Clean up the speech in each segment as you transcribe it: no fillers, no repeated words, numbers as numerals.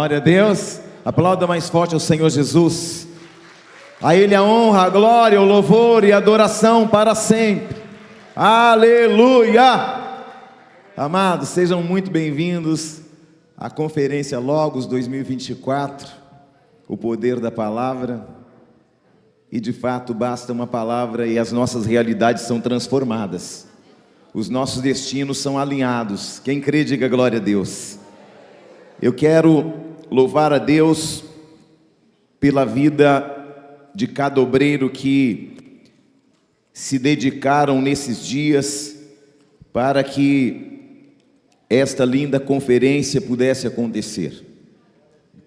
Glória a Deus. Aplauda mais forte ao Senhor Jesus. A Ele a honra, a glória, o louvor e a adoração para sempre. Aleluia! Amados, sejam muito bem-vindos à Conferência Logos 2024, o poder da palavra. E de fato basta uma palavra e as nossas realidades são transformadas. Os nossos destinos são alinhados. Quem crê, diga glória a Deus. Eu quero louvar a Deus pela vida de cada obreiro que se dedicaram nesses dias para que esta linda conferência pudesse acontecer.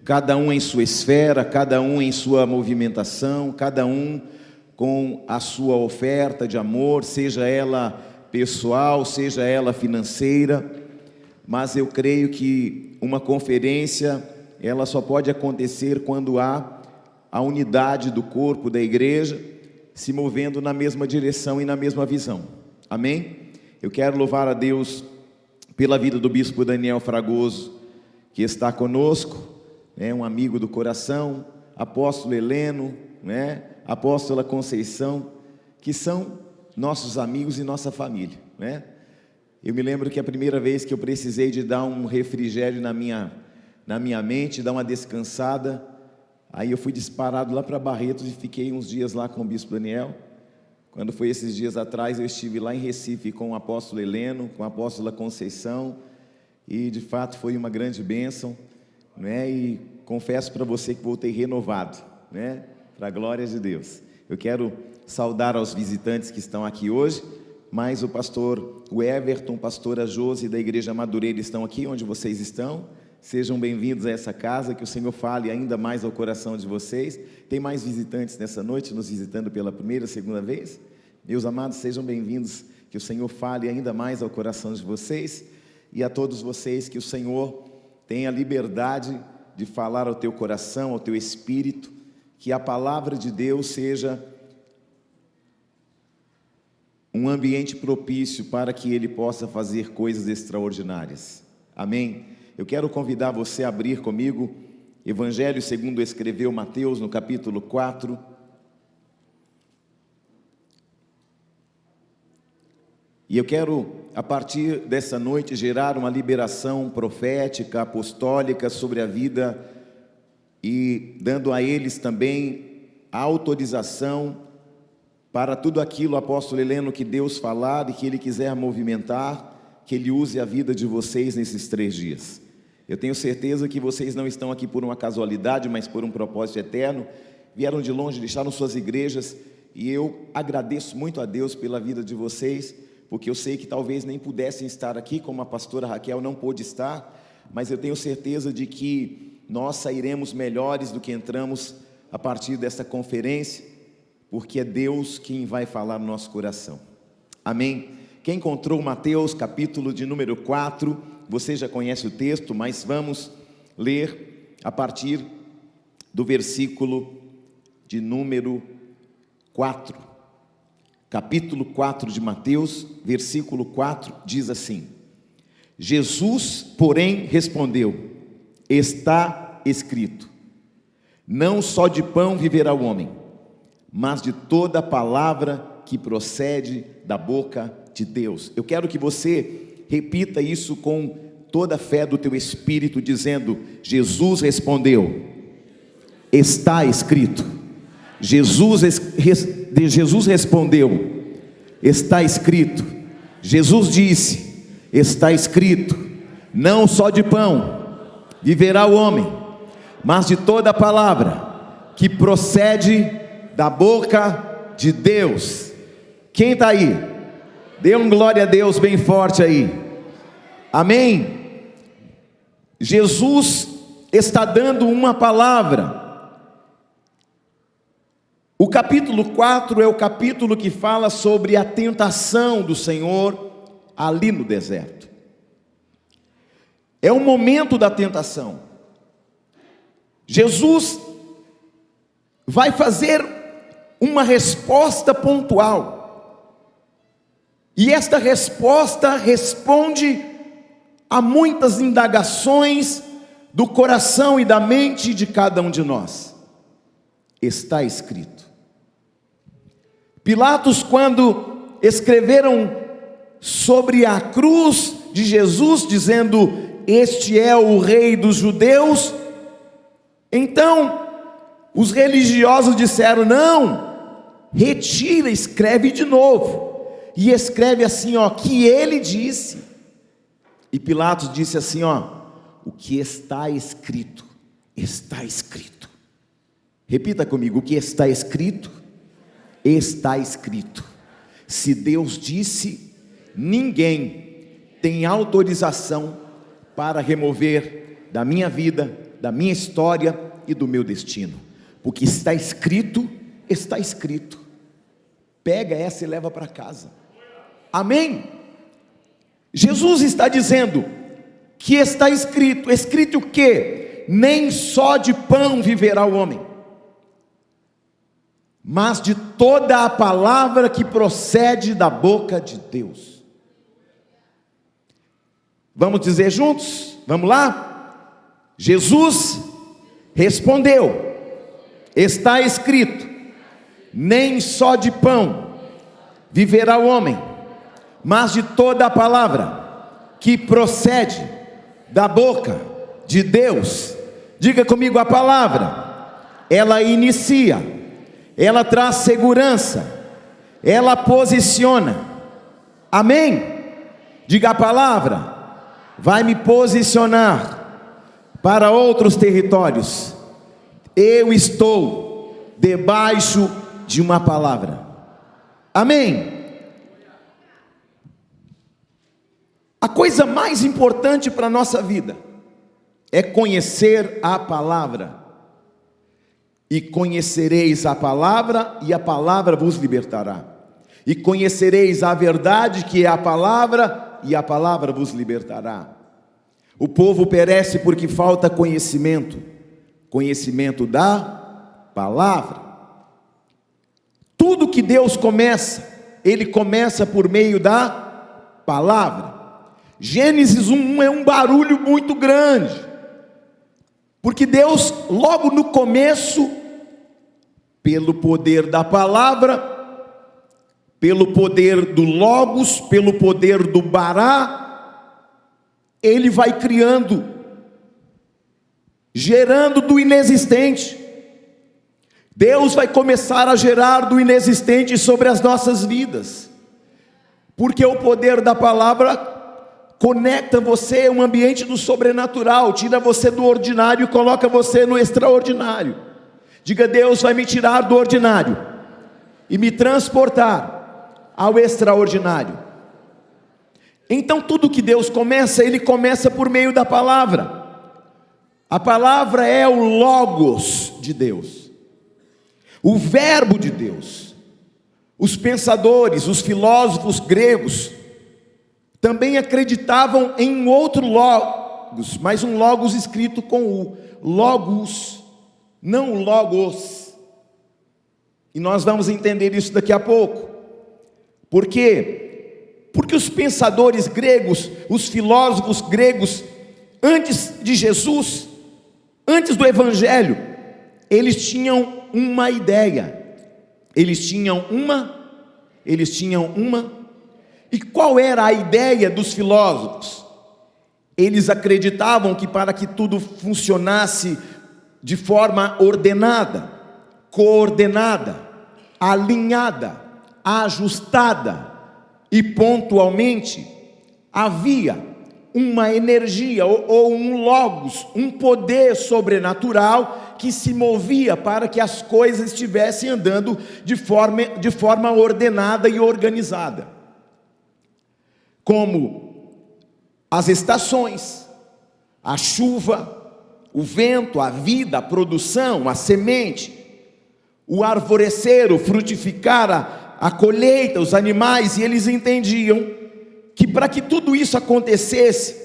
Cada um em sua esfera, cada um em sua movimentação, cada um com a sua oferta de amor, seja ela pessoal, seja ela financeira. Mas eu creio que uma conferência, ela só pode acontecer quando há a unidade do corpo da igreja se movendo na mesma direção e na mesma visão. Amém? Eu quero louvar a Deus pela vida do bispo Daniel Fragoso, que está conosco, um amigo do coração, apóstolo Heleno, apóstola Conceição, que são nossos amigos e nossa família, Eu me lembro que a primeira vez que eu precisei de dar um refrigério na minha mente, dar uma descansada, aí eu fui disparado lá para Barretos e fiquei uns dias lá com o bispo Daniel. Quando foi esses dias atrás, eu estive lá em Recife com o apóstolo Heleno, com a apóstola Conceição, e de fato foi uma grande bênção, E confesso para você que voltei renovado, Para a glória de Deus. Eu quero saudar aos visitantes que estão aqui hoje, mas o pastor Everton, pastora Josi da Igreja Madureira estão aqui onde vocês estão. Sejam bem-vindos a essa casa, que o Senhor fale ainda mais ao coração de vocês. Tem mais visitantes nessa noite, nos visitando pela primeira, segunda vez? Meus amados, sejam bem-vindos, que o Senhor fale ainda mais ao coração de vocês. E a todos vocês, que o Senhor tenha liberdade de falar ao teu coração, ao teu espírito, que a palavra de Deus seja um ambiente propício para que Ele possa fazer coisas extraordinárias. Amém? Eu quero convidar você a abrir comigo Evangelho segundo escreveu Mateus, no capítulo 4. E eu quero, a partir dessa noite, gerar uma liberação profética, apostólica sobre a vida e dando a eles também a autorização para tudo aquilo, apóstolo Heleno, que Deus falar e que Ele quiser movimentar, que Ele use a vida de vocês nesses 3 dias. Eu tenho certeza que vocês não estão aqui por uma casualidade, mas por um propósito eterno. Vieram de longe, deixaram suas igrejas, e eu agradeço muito a Deus pela vida de vocês, porque eu sei que talvez nem pudessem estar aqui, como a pastora Raquel não pôde estar, mas eu tenho certeza de que nós sairemos melhores do que entramos a partir dessa conferência, porque é Deus quem vai falar no nosso coração. Amém? Quem encontrou Mateus, capítulo de número 4, você já conhece o texto, mas vamos ler a partir do versículo de número 4. Capítulo 4 de Mateus, versículo 4, diz assim: Jesus, porém, respondeu: está escrito, não só de pão viverá o homem, mas de toda palavra que procede da boca de Deus. Eu quero que você repita isso com toda a fé do teu espírito, dizendo: Jesus respondeu, está escrito. Jesus respondeu, está escrito. Jesus disse, está escrito, não só de pão viverá o homem, mas de toda palavra que procede da boca de Deus. Quem está aí? Dê um glória a Deus bem forte aí. Amém? Jesus está dando uma palavra. O capítulo 4 é o capítulo que fala sobre a tentação do Senhor ali no deserto. É o momento da tentação. Jesus vai fazer uma resposta pontual. E esta resposta responde a muitas indagações, do coração e da mente de cada um de nós. Está escrito. Pilatos, quando escreveram sobre a cruz de Jesus, dizendo: este é o rei dos judeus, então os religiosos disseram: não, retira, escreve de novo, e escreve assim, que ele disse. E Pilatos disse assim, o que está escrito, está escrito. Repita comigo: o que está escrito, está escrito. Se Deus disse, ninguém tem autorização para remover da minha vida, da minha história e do meu destino, porque está escrito, está escrito. Pega essa e leva para casa. Amém? Jesus está dizendo que está escrito. Escrito o quê? Nem só de pão viverá o homem, mas de toda a palavra que procede da boca de Deus. Vamos dizer juntos? Vamos lá? Jesus respondeu: está escrito, nem só de pão viverá o homem, mas de toda a palavra que procede da boca de Deus. Diga comigo: a palavra, ela inicia, ela traz segurança, ela posiciona. Amém? Diga: a palavra vai me posicionar para outros territórios. Eu estou debaixo de uma palavra. Amém? A coisa mais importante para a nossa vida é conhecer a palavra. E conhecereis a palavra, e a palavra vos libertará. E conhecereis a verdade, que é a palavra, e a palavra vos libertará. O povo perece porque falta conhecimento. Conhecimento da palavra. Tudo que Deus começa, Ele começa por meio da palavra. Gênesis 1 é um barulho muito grande, porque Deus, logo no começo, pelo poder da palavra, pelo poder do Logos, pelo poder do Bará, Ele vai criando, gerando do inexistente. Deus vai começar a gerar do inexistente sobre as nossas vidas, porque o poder da palavra conecta você a um ambiente do sobrenatural, tira você do ordinário e coloca você no extraordinário. Diga: Deus vai me tirar do ordinário e me transportar ao extraordinário. Então tudo que Deus começa, Ele começa por meio da palavra. A palavra é o Logos de Deus, o verbo de Deus. Os pensadores, os filósofos gregos também acreditavam em um outro Logos, mas um Logos escrito com U. Logos, não Logos. E nós vamos entender isso daqui a pouco. Por quê? Porque os pensadores gregos, os filósofos gregos, antes de Jesus, antes do Evangelho, eles tinham uma ideia. Eles tinham uma. E qual era a ideia dos filósofos? Eles acreditavam que para que tudo funcionasse de forma ordenada, coordenada, alinhada, ajustada e pontualmente, havia uma energia ou um logos, um poder sobrenatural que se movia para que as coisas estivessem andando de forma ordenada e organizada. Como as estações, a chuva, o vento, a vida, a produção, a semente, o arvorecer, o frutificar, a colheita, os animais. E eles entendiam que para que tudo isso acontecesse,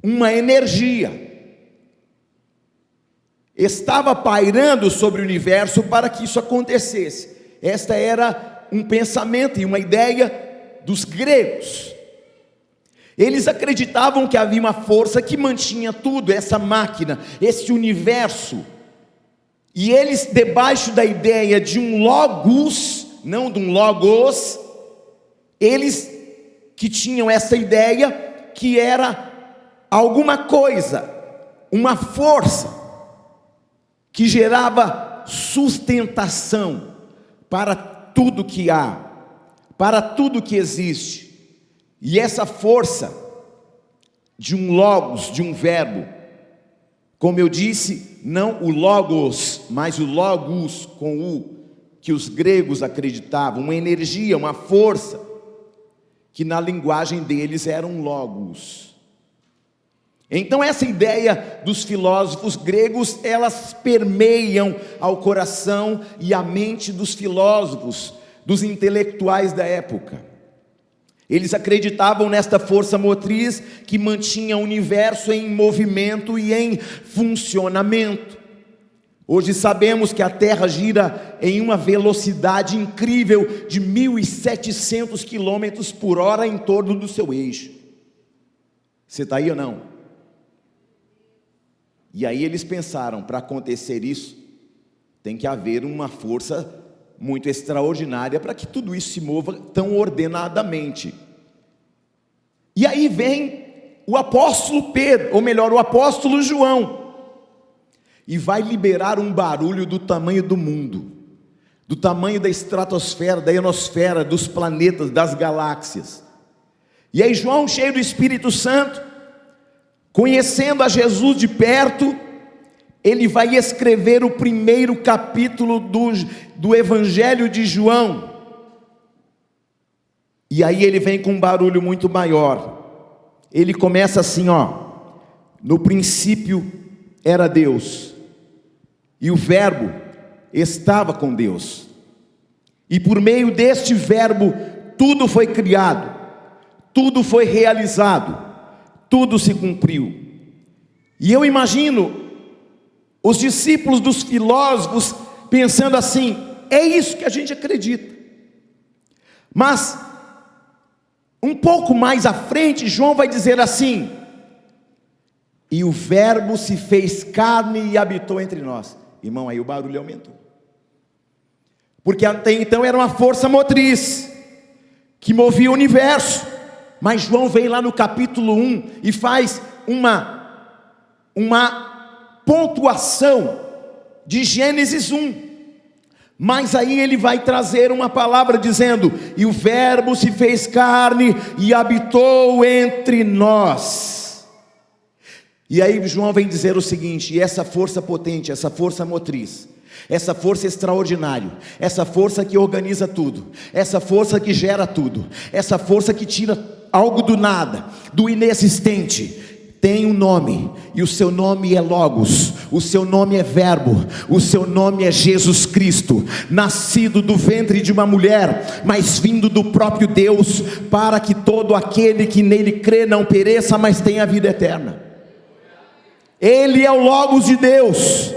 uma energia estava pairando sobre o universo para que isso acontecesse. Esta era um pensamento e uma ideia dos gregos. Eles acreditavam que havia uma força que mantinha tudo, essa máquina, esse universo. E eles, debaixo da ideia de um logos, não de um logos, eles que tinham essa ideia que era alguma coisa, uma força que gerava sustentação para tudo que há, para tudo que existe. E essa força de um logos, de um verbo, como eu disse, não o logos, mas o logos com U, que os gregos acreditavam, uma energia, uma força, que na linguagem deles era um logos. Então essa ideia dos filósofos gregos, elas permeiam ao coração e à mente dos filósofos, dos intelectuais da época. Eles acreditavam nesta força motriz que mantinha o universo em movimento e em funcionamento. Hoje sabemos que a Terra gira em uma velocidade incrível de 1.700 km por hora em torno do seu eixo. Você está aí ou não? E aí eles pensaram, para acontecer isso, tem que haver uma força muito extraordinária para que tudo isso se mova tão ordenadamente. E aí vem o apóstolo Pedro, ou melhor, o apóstolo João, e vai liberar um barulho do tamanho do mundo, do tamanho da estratosfera, da ionosfera, dos planetas, das galáxias. E aí João, cheio do Espírito Santo, conhecendo a Jesus de perto, ele vai escrever o primeiro capítulo do Evangelho de João. E aí ele vem com um barulho muito maior. Ele começa assim, no princípio era Deus, e o verbo estava com Deus, e por meio deste verbo tudo foi criado, tudo foi realizado, tudo se cumpriu. E eu imagino os discípulos dos filósofos pensando assim: é isso que a gente acredita. Mas um pouco mais à frente, João vai dizer assim: e o verbo se fez carne e habitou entre nós. Irmão, aí o barulho aumentou, porque até então era uma força motriz que movia o universo. Mas João vem lá no capítulo 1 e faz uma pontuação de Gênesis 1, mas aí ele vai trazer uma palavra dizendo: e o verbo se fez carne e habitou entre nós. E aí João vem dizer o seguinte: e essa força potente, essa força motriz, essa força extraordinária, essa força que organiza tudo, essa força que gera tudo, essa força que tira algo do nada, do inexistente, tem um nome, e o seu nome é Logos, o seu nome é Verbo, o seu nome é Jesus Cristo, nascido do ventre de uma mulher, mas vindo do próprio Deus, para que todo aquele que nele crê não pereça, mas tenha vida eterna. Ele é o Logos de Deus,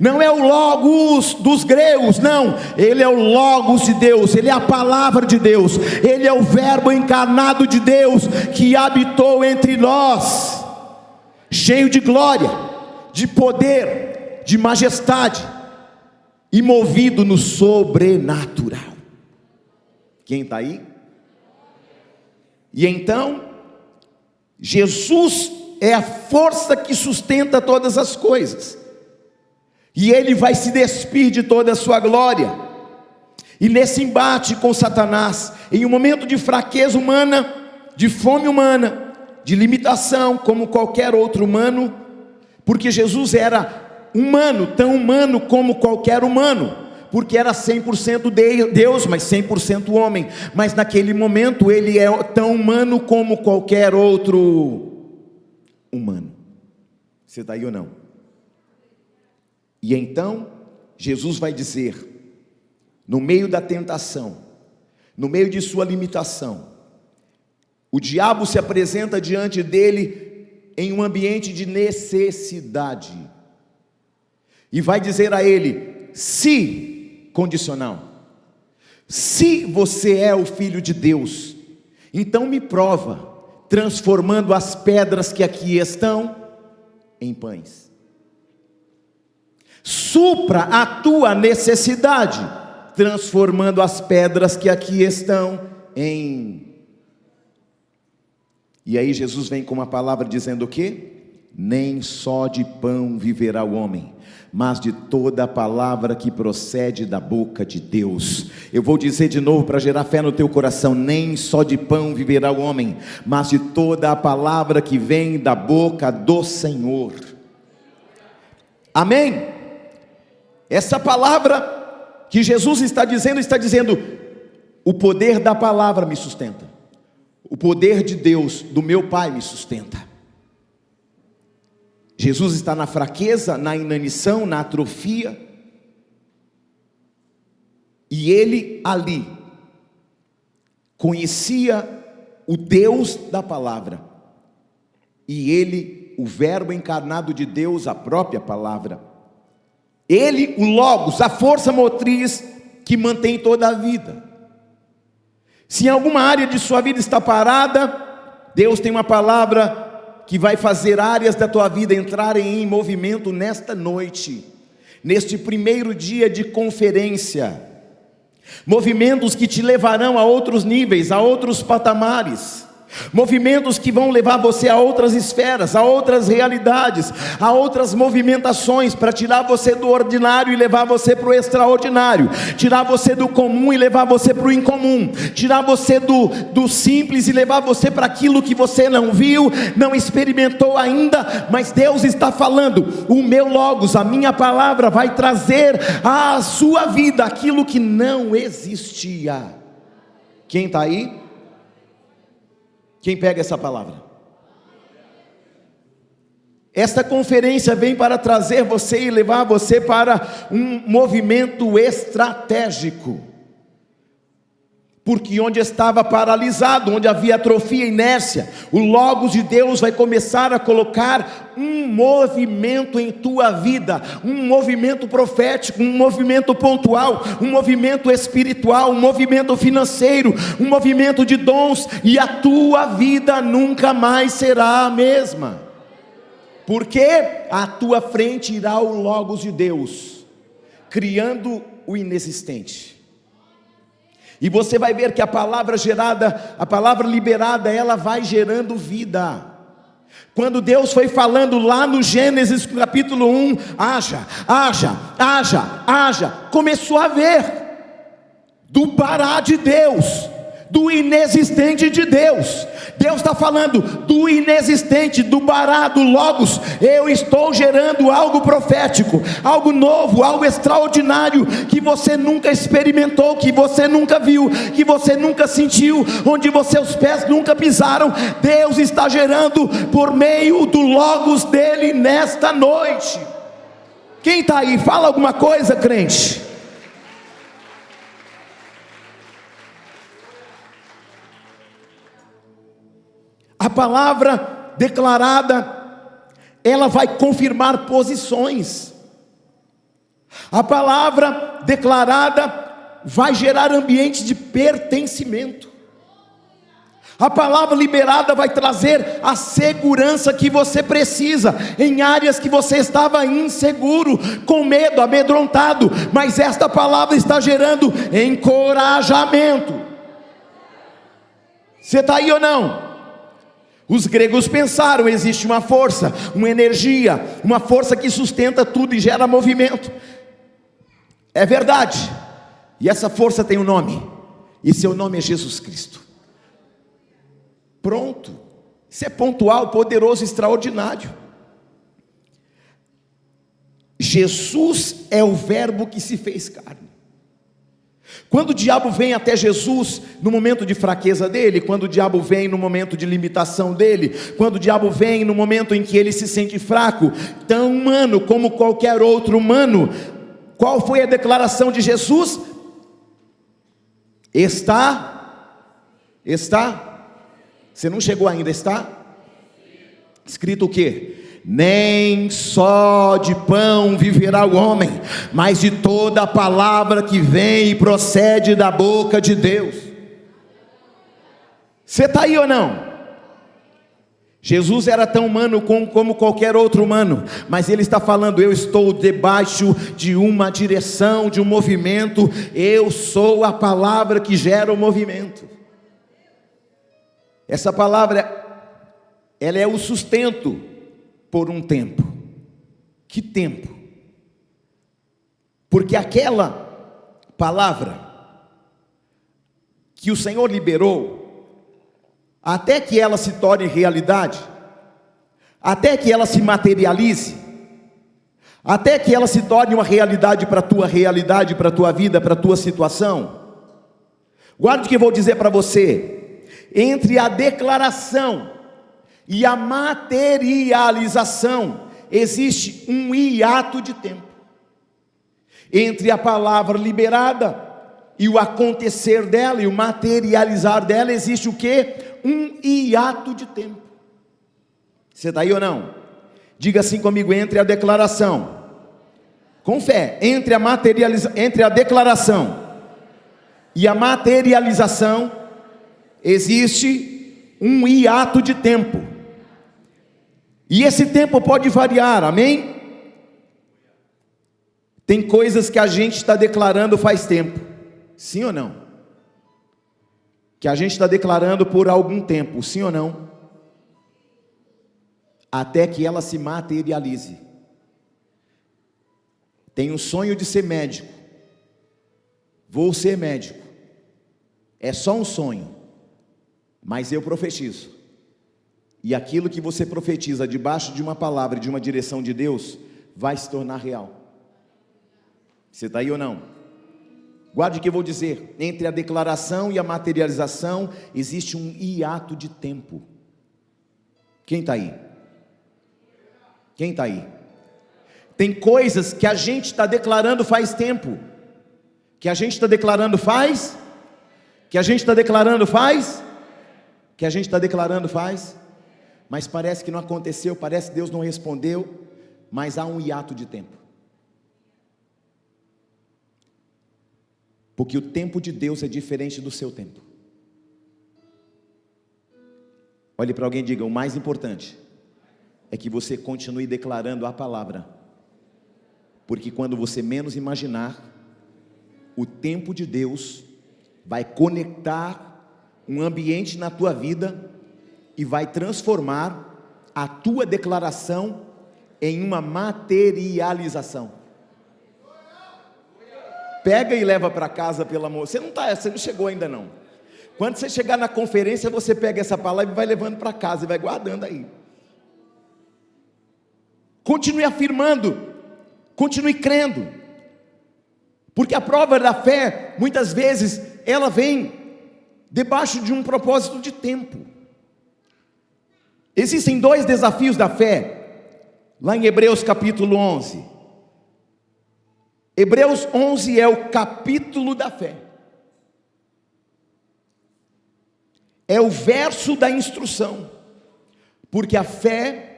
não é o Logos dos gregos, não, ele é o Logos de Deus, ele é a palavra de Deus, ele é o verbo encarnado de Deus, que habitou entre nós, cheio de glória, de poder, de majestade, e movido no sobrenatural. Quem está aí? E então, Jesus é a força que sustenta todas as coisas, e ele vai se despir de toda a sua glória, e nesse embate com Satanás, em um momento de fraqueza humana, de fome humana, de limitação, como qualquer outro humano, porque Jesus era humano, tão humano como qualquer humano, porque era 100% Deus, mas 100% homem, mas naquele momento ele é tão humano como qualquer outro humano. Você está aí ou não? E então Jesus vai dizer, no meio da tentação, no meio de sua limitação, o diabo se apresenta diante dele em um ambiente de necessidade, e vai dizer a ele: se, condicional, se você é o Filho de Deus, então me prova, transformando as pedras que aqui estão em pães. Supra a tua necessidade, transformando as pedras que aqui estão em... E aí Jesus vem com uma palavra dizendo o quê? Nem só de pão viverá o homem, mas de toda a palavra que procede da boca de Deus. Eu vou dizer de novo para gerar fé no teu coração: nem só de pão viverá o homem, mas de toda a palavra que vem da boca do Senhor. Amém? Essa palavra que Jesus está dizendo, o poder da palavra me sustenta, o poder de Deus, do meu Pai, me sustenta. Jesus está na fraqueza, na inanição, na atrofia, e ele ali conhecia o Deus da palavra, e ele, o verbo encarnado de Deus, a própria palavra, ele, o Logos, a força motriz que mantém toda a vida. Se em alguma área de sua vida está parada, Deus tem uma palavra que vai fazer áreas da tua vida entrarem em movimento nesta noite, neste primeiro dia de conferência. Movimentos que te levarão a outros níveis, a outros patamares. Movimentos que vão levar você a outras esferas, a outras realidades, a outras movimentações, para tirar você do ordinário e levar você para o extraordinário, tirar você do comum e levar você para o incomum, tirar você do simples e levar você para aquilo que você não viu, não experimentou ainda, mas Deus está falando: o meu Logos, a minha palavra vai trazer à sua vida aquilo que não existia. Quem está aí? Quem pega essa palavra? Esta conferência vem para trazer você e levar você para um movimento estratégico. Porque onde estava paralisado, onde havia atrofia e inércia, o Logos de Deus vai começar a colocar um movimento em tua vida, um movimento profético, um movimento pontual, um movimento espiritual, um movimento financeiro, um movimento de dons, e a tua vida nunca mais será a mesma, porque à tua frente irá o Logos de Deus, criando o inexistente. E você vai ver que a palavra gerada, a palavra liberada, ela vai gerando vida. Quando Deus foi falando lá no Gênesis capítulo 1, haja, começou a ver do parar de Deus, do inexistente de Deus. Deus está falando do inexistente, do bará, do Logos. Eu estou gerando algo profético, algo novo, algo extraordinário, que você nunca experimentou, que você nunca viu, que você nunca sentiu, onde seus pés nunca pisaram. Deus está gerando por meio do Logos dele nesta noite. Quem está aí? Fala alguma coisa, crente. A palavra declarada, ela vai confirmar posições. A palavra declarada vai gerar ambiente de pertencimento. A palavra liberada vai trazer a segurança que você precisa em áreas que você estava inseguro, com medo, amedrontado, mas esta palavra está gerando encorajamento. Você está aí ou não? Os gregos pensaram: existe uma força, uma energia, uma força que sustenta tudo e gera movimento. É verdade. E essa força tem um nome, e seu nome é Jesus Cristo. Pronto. Isso é pontual, poderoso, extraordinário. Jesus é o verbo que se fez carne. Quando o diabo vem até Jesus no momento de fraqueza dele, quando o diabo vem no momento de limitação dele, quando o diabo vem no momento em que ele se sente fraco, tão humano como qualquer outro humano, qual foi a declaração de Jesus? Você não chegou ainda, está? Escrito o quê? Nem só de pão viverá o homem, mas de toda a palavra que vem e procede da boca de Deus. Você está aí ou não? Jesus era tão humano como qualquer outro humano, mas ele está falando: eu estou debaixo de uma direção, de um movimento. Eu sou a palavra que gera o movimento. Essa palavra, ela é o sustento por um tempo. Que tempo? Porque aquela palavra que o Senhor liberou, até que ela se torne realidade, até que ela se materialize, até que ela se torne uma realidade para a tua realidade, para a tua vida, para a tua situação. Guarde o que eu vou dizer para você: entre a declaração e a materialização existe um hiato de tempo. Entre a palavra liberada e o acontecer dela e o materializar dela existe o quê? Um hiato de tempo. Você está aí ou não? Diga assim comigo: entre a declaração, com fé, entre a declaração e a materialização existe um hiato de tempo. E esse tempo pode variar, amém? Tem coisas que a gente está declarando faz tempo, sim ou não? Que a gente está declarando por algum tempo, sim ou não? Até que ela se materialize. Tenho um sonho de ser médico. Vou ser médico. É só um sonho, mas eu profetizo. E aquilo que você profetiza debaixo de uma palavra, de uma direção de Deus, vai se tornar real. Você está aí ou não? Guarde o que eu vou dizer: entre a declaração e a materialização existe um hiato de tempo. Quem está aí? Quem está aí? Tem coisas que a gente está declarando faz tempo, que a gente está declarando faz, que a gente está declarando faz, que a gente está declarando faz, mas parece que não aconteceu, parece que Deus não respondeu, mas há um hiato de tempo. Porque o tempo de Deus é diferente do seu tempo. Olhe para alguém e diga: o mais importante é que você continue declarando a palavra. Porque quando você menos imaginar, o tempo de Deus vai conectar um ambiente na tua vida e vai transformar a tua declaração em uma materialização. Pega e leva para casa, pelo amor. Você não chegou ainda não. Quando você chegar na conferência, você pega essa palavra e vai levando para casa e vai guardando aí. Continue afirmando, continue crendo, porque a prova da fé, muitas vezes, ela vem debaixo de um propósito de tempo. Existem dois desafios da fé, lá em Hebreus capítulo 11. Hebreus 11 é o capítulo da fé. É o verso da instrução. Porque a fé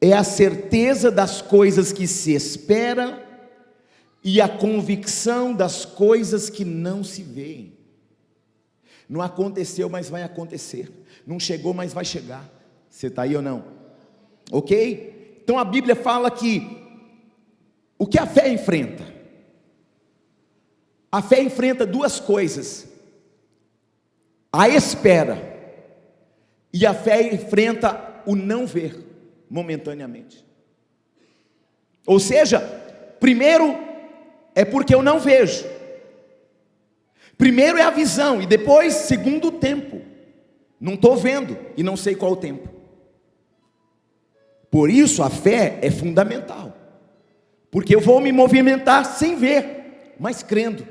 é a certeza das coisas que se espera e a convicção das coisas que não se veem. Não aconteceu, mas vai acontecer. Não chegou, mas vai chegar. Você está aí ou não? Ok? Então a Bíblia fala que o que a fé enfrenta? A fé enfrenta duas coisas: a espera, e a fé enfrenta o não ver momentaneamente. Ou seja, primeiro é porque eu não vejo. Primeiro é a visão, e depois, segundo, o tempo. Não estou vendo e não sei qual o tempo. Por isso a fé é fundamental. Porque eu vou me movimentar sem ver, mas crendo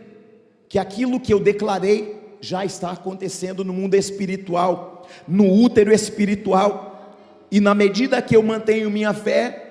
que aquilo que eu declarei já está acontecendo no mundo espiritual, no útero espiritual. E na medida que eu mantenho minha fé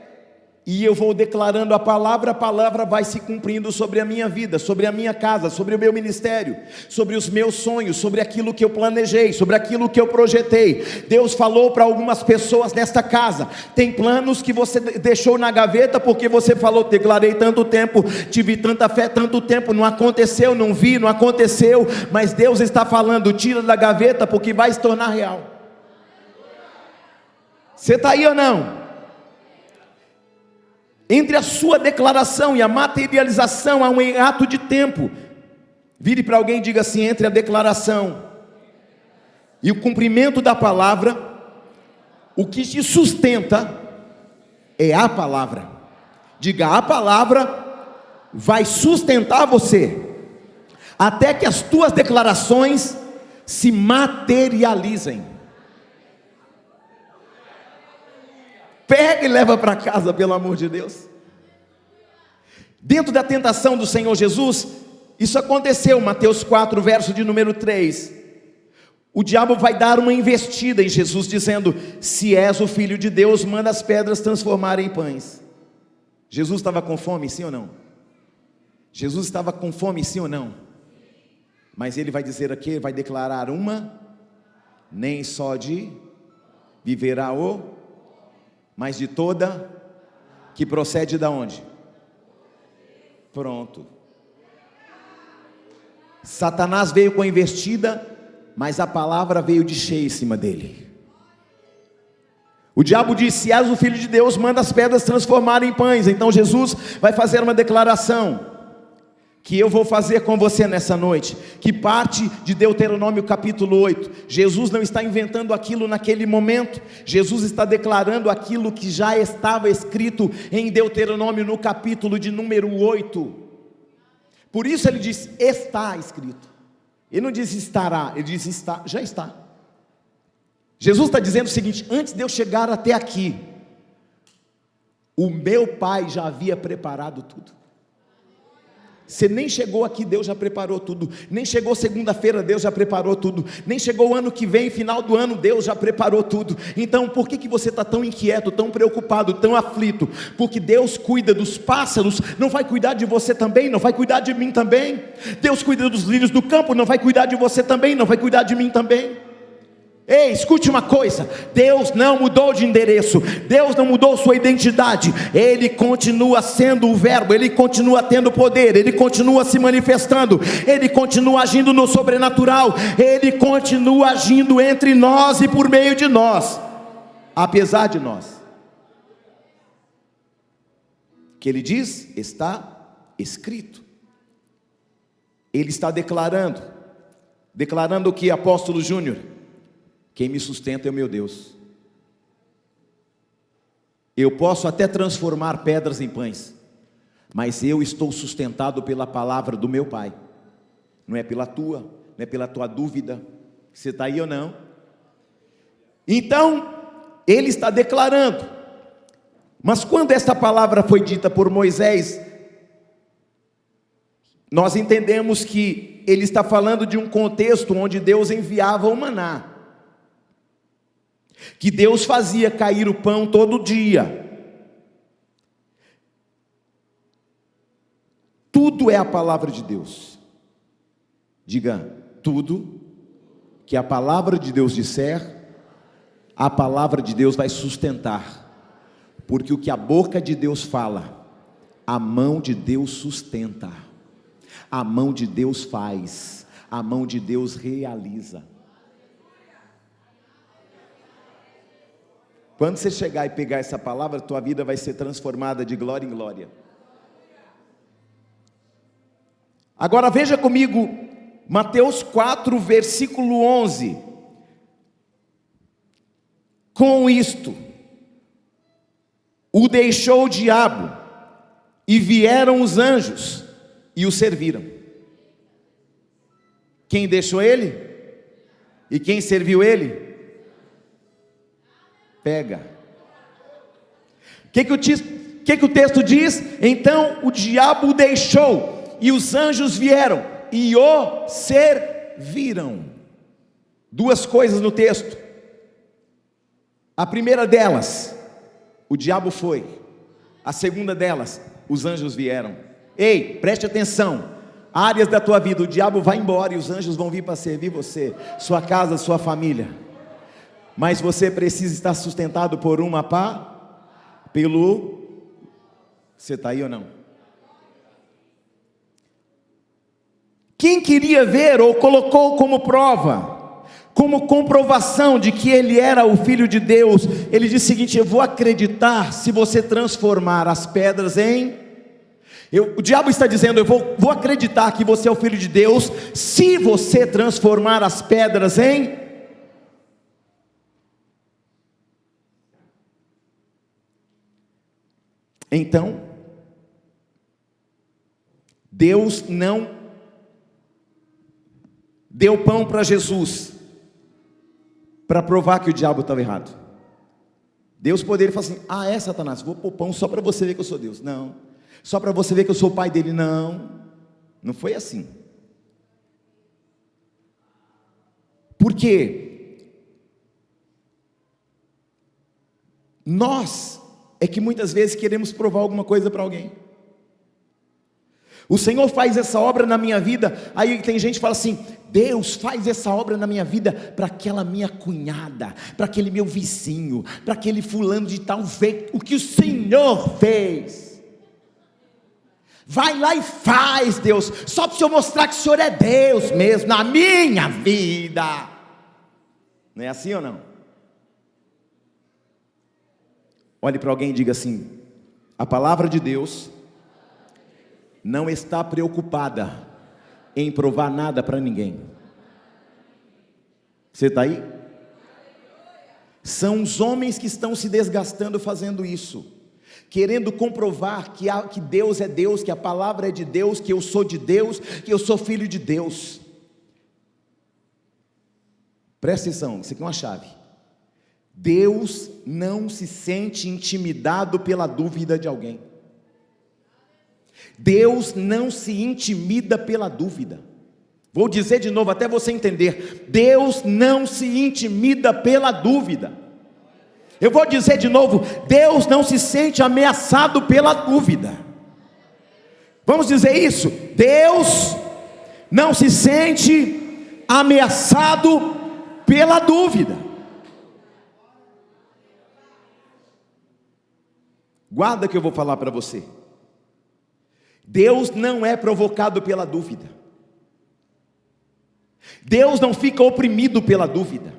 e eu vou declarando a palavra vai se cumprindo sobre a minha vida, sobre a minha casa, sobre o meu ministério, sobre os meus sonhos, sobre aquilo que eu planejei, sobre aquilo que eu projetei. Deus falou para algumas pessoas nesta casa: tem planos que você deixou na gaveta porque você falou: declarei tanto tempo, tive tanta fé tanto tempo, não aconteceu, não vi, não aconteceu. Mas Deus está falando: tira da gaveta porque vai se tornar real. Você está aí ou não? Entre a sua declaração e a materialização há um ato de tempo. Vire para alguém e diga assim: entre a declaração e o cumprimento da palavra, o que te sustenta é a palavra. Diga: a palavra vai sustentar você, até que as tuas declarações se materializem. Pega e leva para casa, pelo amor de Deus. Dentro da tentação do Senhor Jesus, isso aconteceu. Mateus 4, verso de número 3. O diabo vai dar uma investida em Jesus, dizendo: se és o Filho de Deus, manda as pedras transformarem em pães. Jesus estava com fome, sim ou não? Jesus estava com fome, sim ou não? Mas ele vai dizer aqui, vai declarar nem só de viverá mas de toda, que procede da onde? Pronto. Satanás veio com a investida, mas a palavra veio de cheio em cima dele. O diabo disse: se és o Filho de Deus, manda as pedras transformarem em pães. Então Jesus vai fazer uma declaração, que eu vou fazer com você nessa noite, que parte de Deuteronômio capítulo 8. Jesus não está inventando aquilo naquele momento, Jesus está declarando aquilo que já estava escrito em Deuteronômio no capítulo de número 8. Por isso ele diz: está escrito. Ele não diz estará, ele diz está, já está. Jesus está dizendo o seguinte: antes de eu chegar até aqui, o meu Pai já havia preparado tudo. Você nem chegou aqui, Deus já preparou tudo. Nem chegou segunda-feira, Deus já preparou tudo. Nem chegou o ano que vem, final do ano, Deus já preparou tudo. Então por que você está tão inquieto, tão preocupado, tão aflito? Porque Deus cuida dos pássaros, não vai cuidar de você também? Não vai cuidar de mim também? Deus cuida dos lírios do campo, não vai cuidar de você também? Não vai cuidar de mim também? Ei, escute uma coisa: Deus não mudou de endereço, Deus não mudou sua identidade, Ele continua sendo o verbo, Ele continua tendo poder, Ele continua se manifestando, Ele continua agindo no sobrenatural, Ele continua agindo entre nós e por meio de nós, apesar de nós. Que Ele diz, está escrito. Ele está declarando o que, apóstolo Júnior? Quem me sustenta é o meu Deus. Eu posso até transformar pedras em pães, mas eu estou sustentado pela palavra do meu Pai. Não é pela tua, não é pela tua dúvida. Você está aí ou não? Então, ele está declarando. Mas quando esta palavra foi dita por Moisés, nós entendemos que ele está falando de um contexto onde Deus enviava o maná, que Deus fazia cair o pão todo dia. Tudo é a palavra de Deus. Diga: tudo que a palavra de Deus disser, a palavra de Deus vai sustentar, porque o que a boca de Deus fala, a mão de Deus sustenta, a mão de Deus faz, a mão de Deus realiza. Quando você chegar e pegar essa palavra, tua vida vai ser transformada de glória em glória. Agora veja comigo, Mateus 4, versículo 11. Com isto, o deixou o diabo, e vieram os anjos, e o serviram. Quem deixou ele? E quem serviu ele? Pega. O que o texto diz? Então o diabo o deixou, e os anjos vieram, e o serviram. Duas coisas no texto. A primeira delas, o diabo foi. A segunda delas, os anjos vieram. Ei, preste atenção. Áreas da tua vida, o diabo vai embora e os anjos vão vir para servir você, sua casa, sua família. Mas você precisa estar sustentado por você está aí ou não? Quem queria ver ou colocou como prova como comprovação de que ele era o Filho de Deus, ele diz o seguinte: eu vou acreditar se você transformar as pedras em... o diabo está dizendo: eu vou acreditar que você é o Filho de Deus, se você transformar as pedras em... Então, Deus não deu pão para Jesus para provar que o diabo estava errado. Deus poderia falar assim: ah, é, Satanás, vou pôr pão só para você ver que eu sou Deus. Não. Só para você ver que eu sou o pai dele. Não. Não foi assim. Por quê? Nós é que muitas vezes queremos provar alguma coisa para alguém. O Senhor faz essa obra na minha vida. Aí tem gente que fala assim: Deus faz essa obra na minha vida para aquela minha cunhada, para aquele meu vizinho, para aquele fulano de tal, ver o que o Senhor fez. Vai lá e faz, Deus, só para o Senhor mostrar que o Senhor é Deus mesmo na minha vida. Não é assim ou não? Olhe para alguém e diga assim: a palavra de Deus não está preocupada em provar nada para ninguém. Você está aí? São os homens que estão se desgastando fazendo isso, querendo comprovar que Deus é Deus, que a palavra é de Deus, que eu sou de Deus, que eu sou filho de Deus. Presta atenção, isso aqui é uma chave. Deus não se sente intimidado pela dúvida de alguém. Deus não se intimida pela dúvida. Vou dizer de novo até você entender: Deus não se intimida pela dúvida. Eu vou dizer de novo: Deus não se sente ameaçado pela dúvida. Vamos dizer isso: Deus não se sente ameaçado pela dúvida. Guarda que eu vou falar para você. Deus não é provocado pela dúvida. Deus não fica oprimido pela dúvida.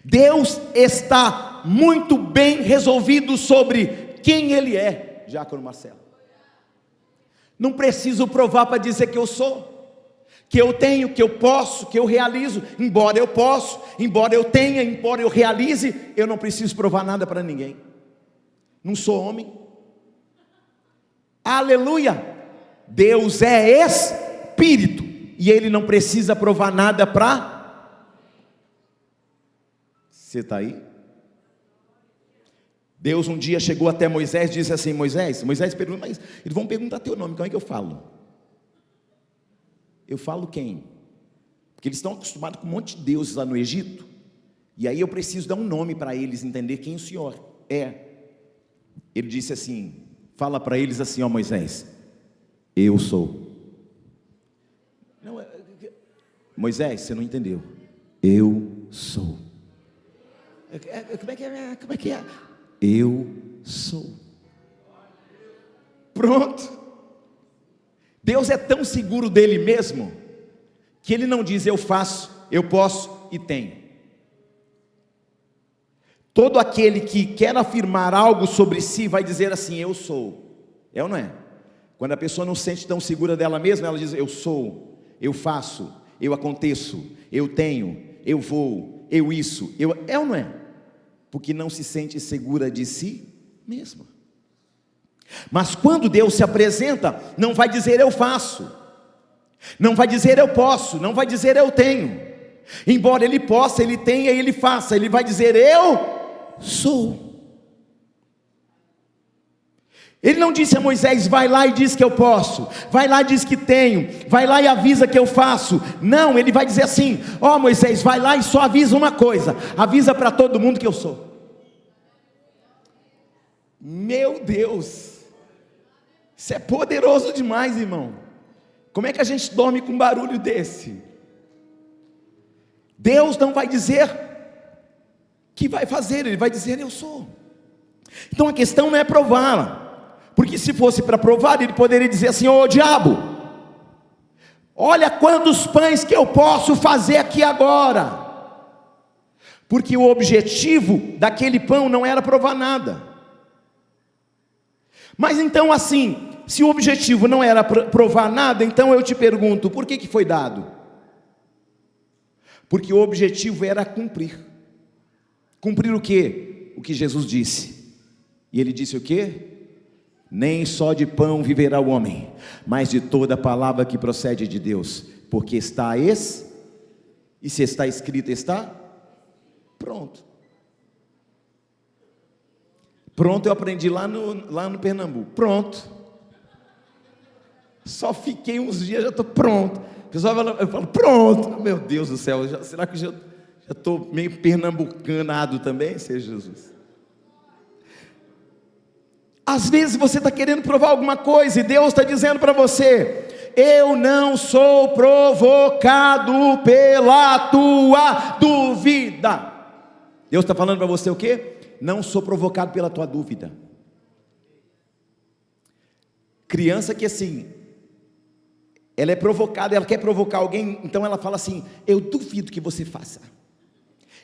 Deus está muito bem resolvido sobre quem Ele é, Diácono Marcelo. Não preciso provar para dizer que eu sou, que eu tenho, que eu posso, que eu realizo. Embora eu possa, embora eu tenha, embora eu realize, eu não preciso provar nada para ninguém. Não sou homem. Aleluia. Deus é Espírito, e Ele não precisa provar nada para... Você está aí? Deus um dia chegou até Moisés e disse assim: Moisés pergunta, mas eles vão perguntar teu nome, como é que eu falo? Eu falo quem? Porque eles estão acostumados com um monte de deuses lá no Egito, e aí eu preciso dar um nome para eles entender quem o Senhor é. Ele disse assim: fala para eles assim, ó Moisés: eu sou. Não, Moisés, você não entendeu. Eu sou. Como é que é? Eu sou. Pronto. Deus é tão seguro dele mesmo, que ele não diz eu faço, eu posso e tenho. Todo aquele que quer afirmar algo sobre si vai dizer assim: eu sou. É ou não é? Quando a pessoa não se sente tão segura dela mesma, ela diz: eu sou, eu faço, eu aconteço, eu tenho, eu vou, eu isso, eu... É ou não é? Porque não se sente segura de si mesma. Mas quando Deus se apresenta, não vai dizer eu faço, não vai dizer eu posso, não vai dizer eu tenho. Embora Ele possa, Ele tenha e Ele faça, Ele vai dizer eu sou. Ele não disse a Moisés: vai lá e diz que eu posso, vai lá e diz que tenho, vai lá e avisa que eu faço. Não, ele vai dizer assim: ó Moisés, vai lá e só avisa uma coisa, avisa para todo mundo que eu sou. Meu Deus, isso é poderoso demais, irmão. Como é que a gente dorme com um barulho desse? Deus não vai dizer que vai fazer, Ele vai dizer eu sou. Então a questão não é prová-la, porque se fosse para provar, Ele poderia dizer assim: ô diabo, Olha quantos pães que eu posso fazer aqui agora. Porque o objetivo daquele pão não era provar nada. Mas então assim, se o objetivo não era provar nada, então eu te pergunto, por que foi dado? Porque o objetivo era cumprir. Cumprir o quê? O que Jesus disse. E ele disse o quê? Nem só de pão viverá o homem, mas de toda palavra que procede de Deus. Porque está e se está escrito, está pronto. Pronto eu aprendi lá no Pernambuco. Pronto. Só fiquei uns dias, já estou pronto. O pessoal fala, eu falo, pronto. Meu Deus do céu, será que já estou meio pernambucanado também, Senhor Jesus? Às vezes você está querendo provar alguma coisa e Deus está dizendo para você: eu não sou provocado pela tua dúvida. Deus está falando para você o quê? Não sou provocado pela tua dúvida. Criança que assim, ela é provocada, ela quer provocar alguém, então ela fala assim: eu duvido que você faça.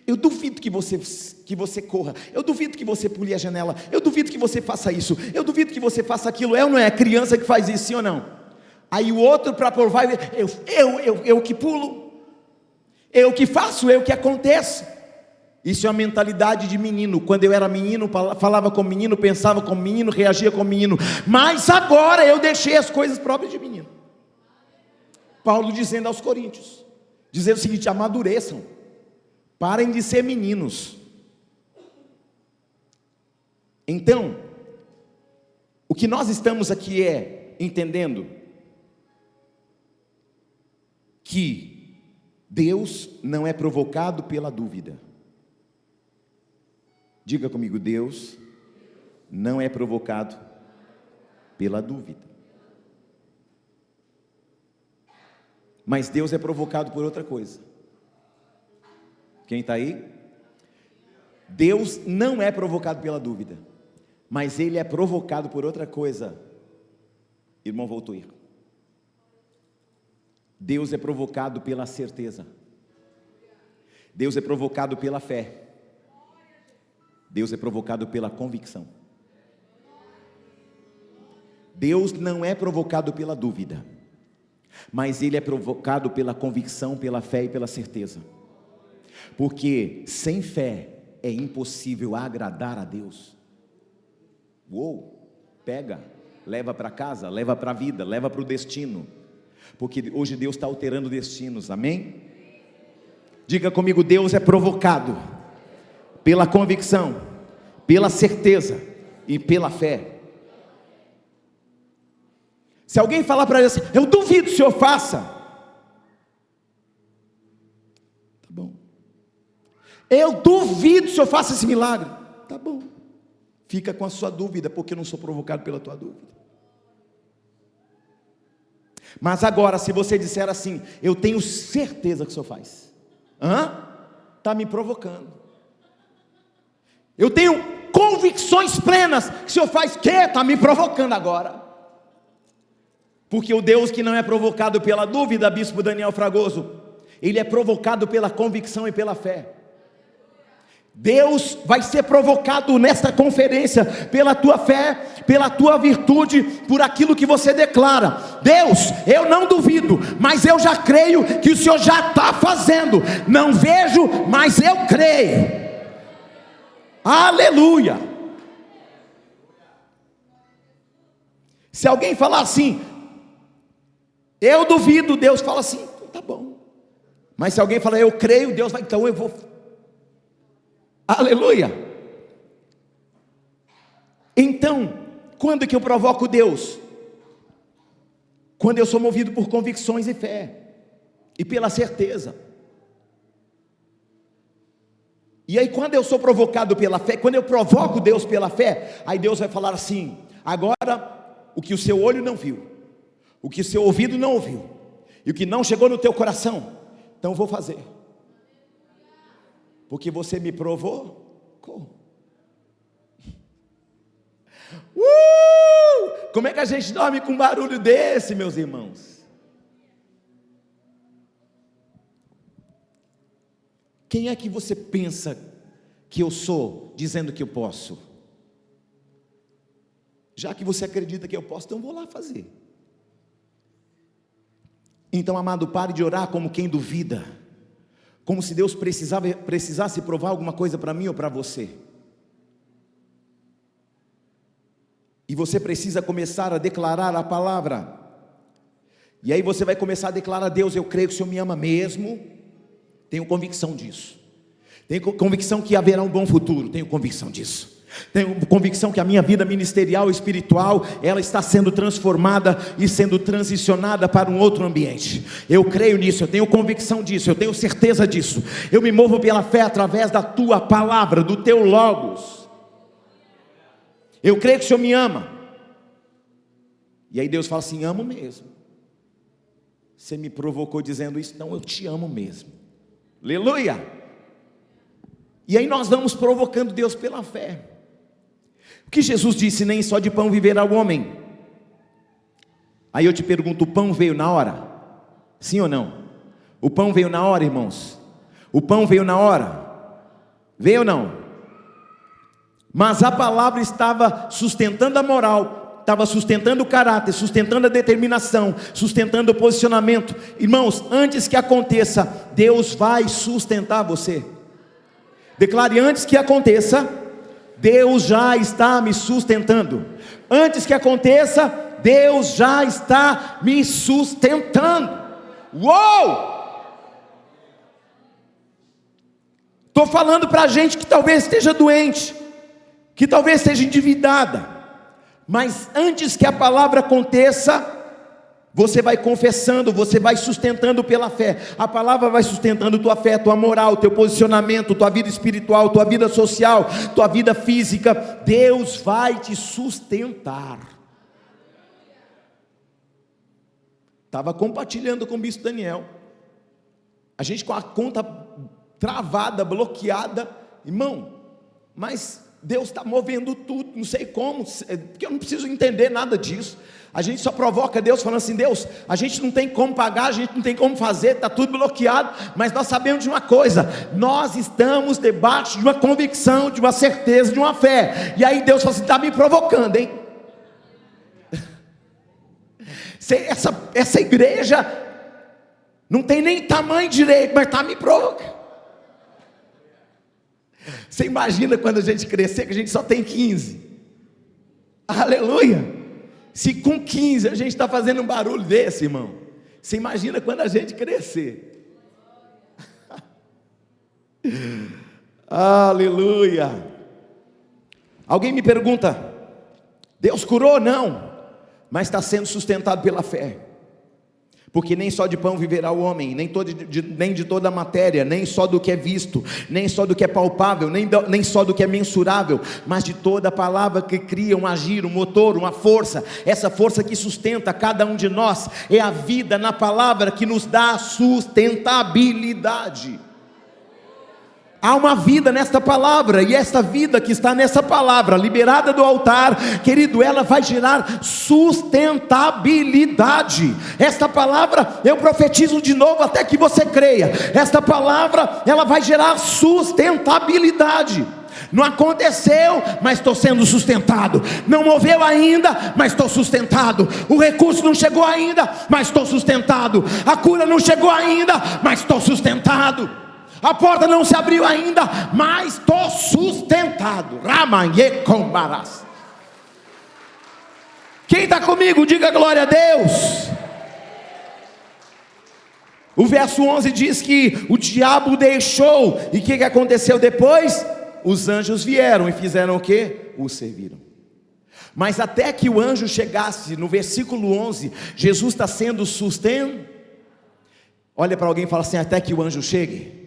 Eu duvido que você corra. Eu duvido que você pule a janela. Eu duvido que você faça isso. Eu duvido que você faça aquilo. É ou não é? A criança que faz isso, sim ou não? Aí o outro para provar, eu que pulo. Eu que faço, eu que acontece. Isso é uma mentalidade de menino. Quando eu era menino, falava como menino, pensava como menino, reagia como menino. Mas agora eu deixei as coisas próprias de menino. Paulo dizendo aos coríntios, dizendo o seguinte: amadureçam. Parem de ser meninos. Então, o que nós estamos aqui é entendendo que Deus não é provocado pela dúvida. Diga comigo: Deus não é provocado pela dúvida. Mas Deus é provocado por outra coisa. Quem está aí? Deus não é provocado pela dúvida, mas Ele é provocado por outra coisa. Irmão, voltou a ir. Deus é provocado pela certeza. Deus é provocado pela fé. Deus é provocado pela convicção. Deus não é provocado pela dúvida, mas Ele é provocado pela convicção, pela fé e pela certeza. Porque sem fé é impossível agradar a Deus. Uou, pega, leva para casa, leva para a vida, leva para o destino. Porque hoje Deus está alterando destinos, amém? Diga comigo: Deus é provocado pela convicção, pela certeza e pela fé. Se alguém falar para ele assim: eu duvido que o senhor faça. Eu duvido que o senhor faça esse milagre. Tá bom, fica com a sua dúvida, porque eu não sou provocado pela tua dúvida. Mas agora, se você disser assim: eu tenho certeza que o senhor faz, está me provocando. Eu tenho convicções plenas que o senhor faz, que está me provocando agora. Porque o Deus que não é provocado pela dúvida, Bispo Daniel Fragoso, Ele é provocado pela convicção e pela fé. Deus vai ser provocado nesta conferência pela tua fé, pela tua virtude, por aquilo que você declara. Deus, eu não duvido, mas eu já creio que o Senhor já está fazendo. Não vejo, mas eu creio. Aleluia. Se alguém falar assim: eu duvido, Deus fala assim: tá bom. Mas se alguém falar: eu creio, Deus vai, então eu vou. Aleluia. Então, quando que eu provoco Deus? Quando eu sou movido por convicções e fé, e pela certeza. E aí quando eu sou provocado pela fé, quando eu provoco Deus pela fé, aí Deus vai falar assim: agora, o que o seu olho não viu, o que o seu ouvido não ouviu, e o que não chegou no teu coração, então eu vou fazer. Porque você me provocou. Como é que a gente dorme com um barulho desse, meus irmãos? Quem é que você pensa que eu sou, dizendo que eu posso? Já que você acredita que eu posso, então vou lá fazer. Então, amado, pare de orar como quem duvida, como se Deus precisasse provar alguma coisa para mim ou para você. E você precisa começar a declarar a palavra. E aí você vai começar a declarar: Deus, eu creio que o Senhor me ama mesmo. Tenho convicção disso. Tenho convicção que haverá um bom futuro. Tenho convicção disso. Tenho convicção que a minha vida ministerial e espiritual, ela está sendo transformada e sendo transicionada para um outro ambiente. Eu creio nisso, eu tenho convicção disso, eu tenho certeza disso. Eu me movo pela fé através da tua palavra, do teu logos. Eu creio que o Senhor me ama. E aí Deus fala assim: amo mesmo. Você me provocou dizendo isso? Não, eu te amo mesmo. Aleluia! E aí nós vamos provocando Deus pela fé. O que Jesus disse: nem só de pão viverá o homem. Aí eu te pergunto: o pão veio na hora? Sim ou não? O pão veio na hora, irmãos? O pão veio na hora? Veio ou não? Mas a palavra estava sustentando a moral, estava sustentando o caráter, sustentando a determinação, sustentando o posicionamento. Irmãos, antes que aconteça, Deus vai sustentar você. Declare: antes que aconteça, Deus já está me sustentando. Antes que aconteça, Deus já está me sustentando. Uou! Estou falando para gente que talvez esteja doente, que talvez esteja endividada, mas antes que a palavra aconteça, você vai confessando, você vai sustentando pela fé. A palavra vai sustentando tua fé, tua moral, teu posicionamento, tua vida espiritual, tua vida social, tua vida física. Deus vai te sustentar. Estava compartilhando com o bispo Daniel. A gente com a conta travada, bloqueada, irmão, mas Deus está movendo tudo, não sei como, porque eu não preciso entender nada disso. A gente só provoca Deus falando assim: Deus, a gente não tem como pagar, a gente não tem como fazer, está tudo bloqueado, mas nós sabemos de uma coisa: nós estamos debaixo de uma convicção, de uma certeza, de uma fé. E aí Deus fala assim: está me provocando, hein? Essa igreja não tem nem tamanho direito, mas está me provocando. Você imagina quando a gente crescer, que a gente só tem 15. Aleluia! Se com 15 a gente está fazendo um barulho desse, irmão, você imagina quando a gente crescer. Aleluia! Alguém me pergunta: Deus curou? Não, mas está sendo sustentado pela fé. Porque nem só de pão viverá o homem, nem de toda a matéria, nem só do que é visto, nem só do que é palpável, nem só do que é mensurável, mas de toda a palavra que cria um agir, um motor, uma força. Essa força que sustenta cada um de nós, é a vida na palavra que nos dá sustentabilidade. Há uma vida nesta palavra, e esta vida que está nessa palavra, liberada do altar, querido, ela vai gerar sustentabilidade. Esta palavra, eu profetizo de novo até que você creia, esta palavra, ela vai gerar sustentabilidade. Não aconteceu, mas estou sendo sustentado. Não moveu ainda, mas estou sustentado. O recurso não chegou ainda, mas estou sustentado. A cura não chegou ainda, mas estou sustentado. A porta não se abriu ainda, mas estou sustentado. Quem está comigo, diga glória a Deus. O verso 11 diz que o diabo deixou. E o que aconteceu depois? Os anjos vieram e fizeram o quê? O serviram. Mas até que o anjo chegasse, no versículo 11, Jesus está sendo sustentado. Olha para alguém e fala assim: até que o anjo chegue.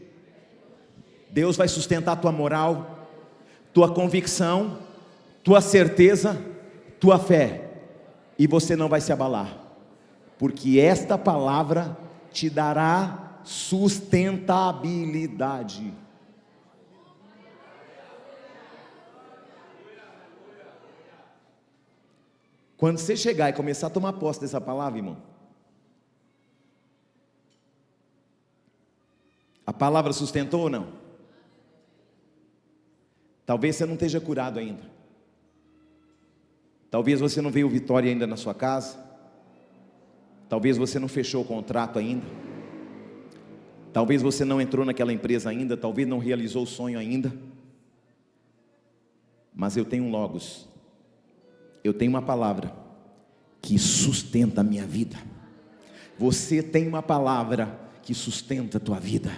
Deus vai sustentar tua moral, tua convicção, tua certeza, tua fé, e você não vai se abalar, porque esta palavra te dará sustentabilidade. Quando você chegar e começar a tomar posse dessa palavra, irmão, A palavra sustentou ou não? Talvez você não esteja curado ainda. Talvez você não veio vitória ainda na sua casa. Talvez você não fechou o contrato ainda. Talvez você não entrou naquela empresa ainda. Talvez não realizou o sonho ainda. Mas eu tenho um logos. Eu tenho uma palavra que sustenta a minha vida. Você tem uma palavra que sustenta a tua vida.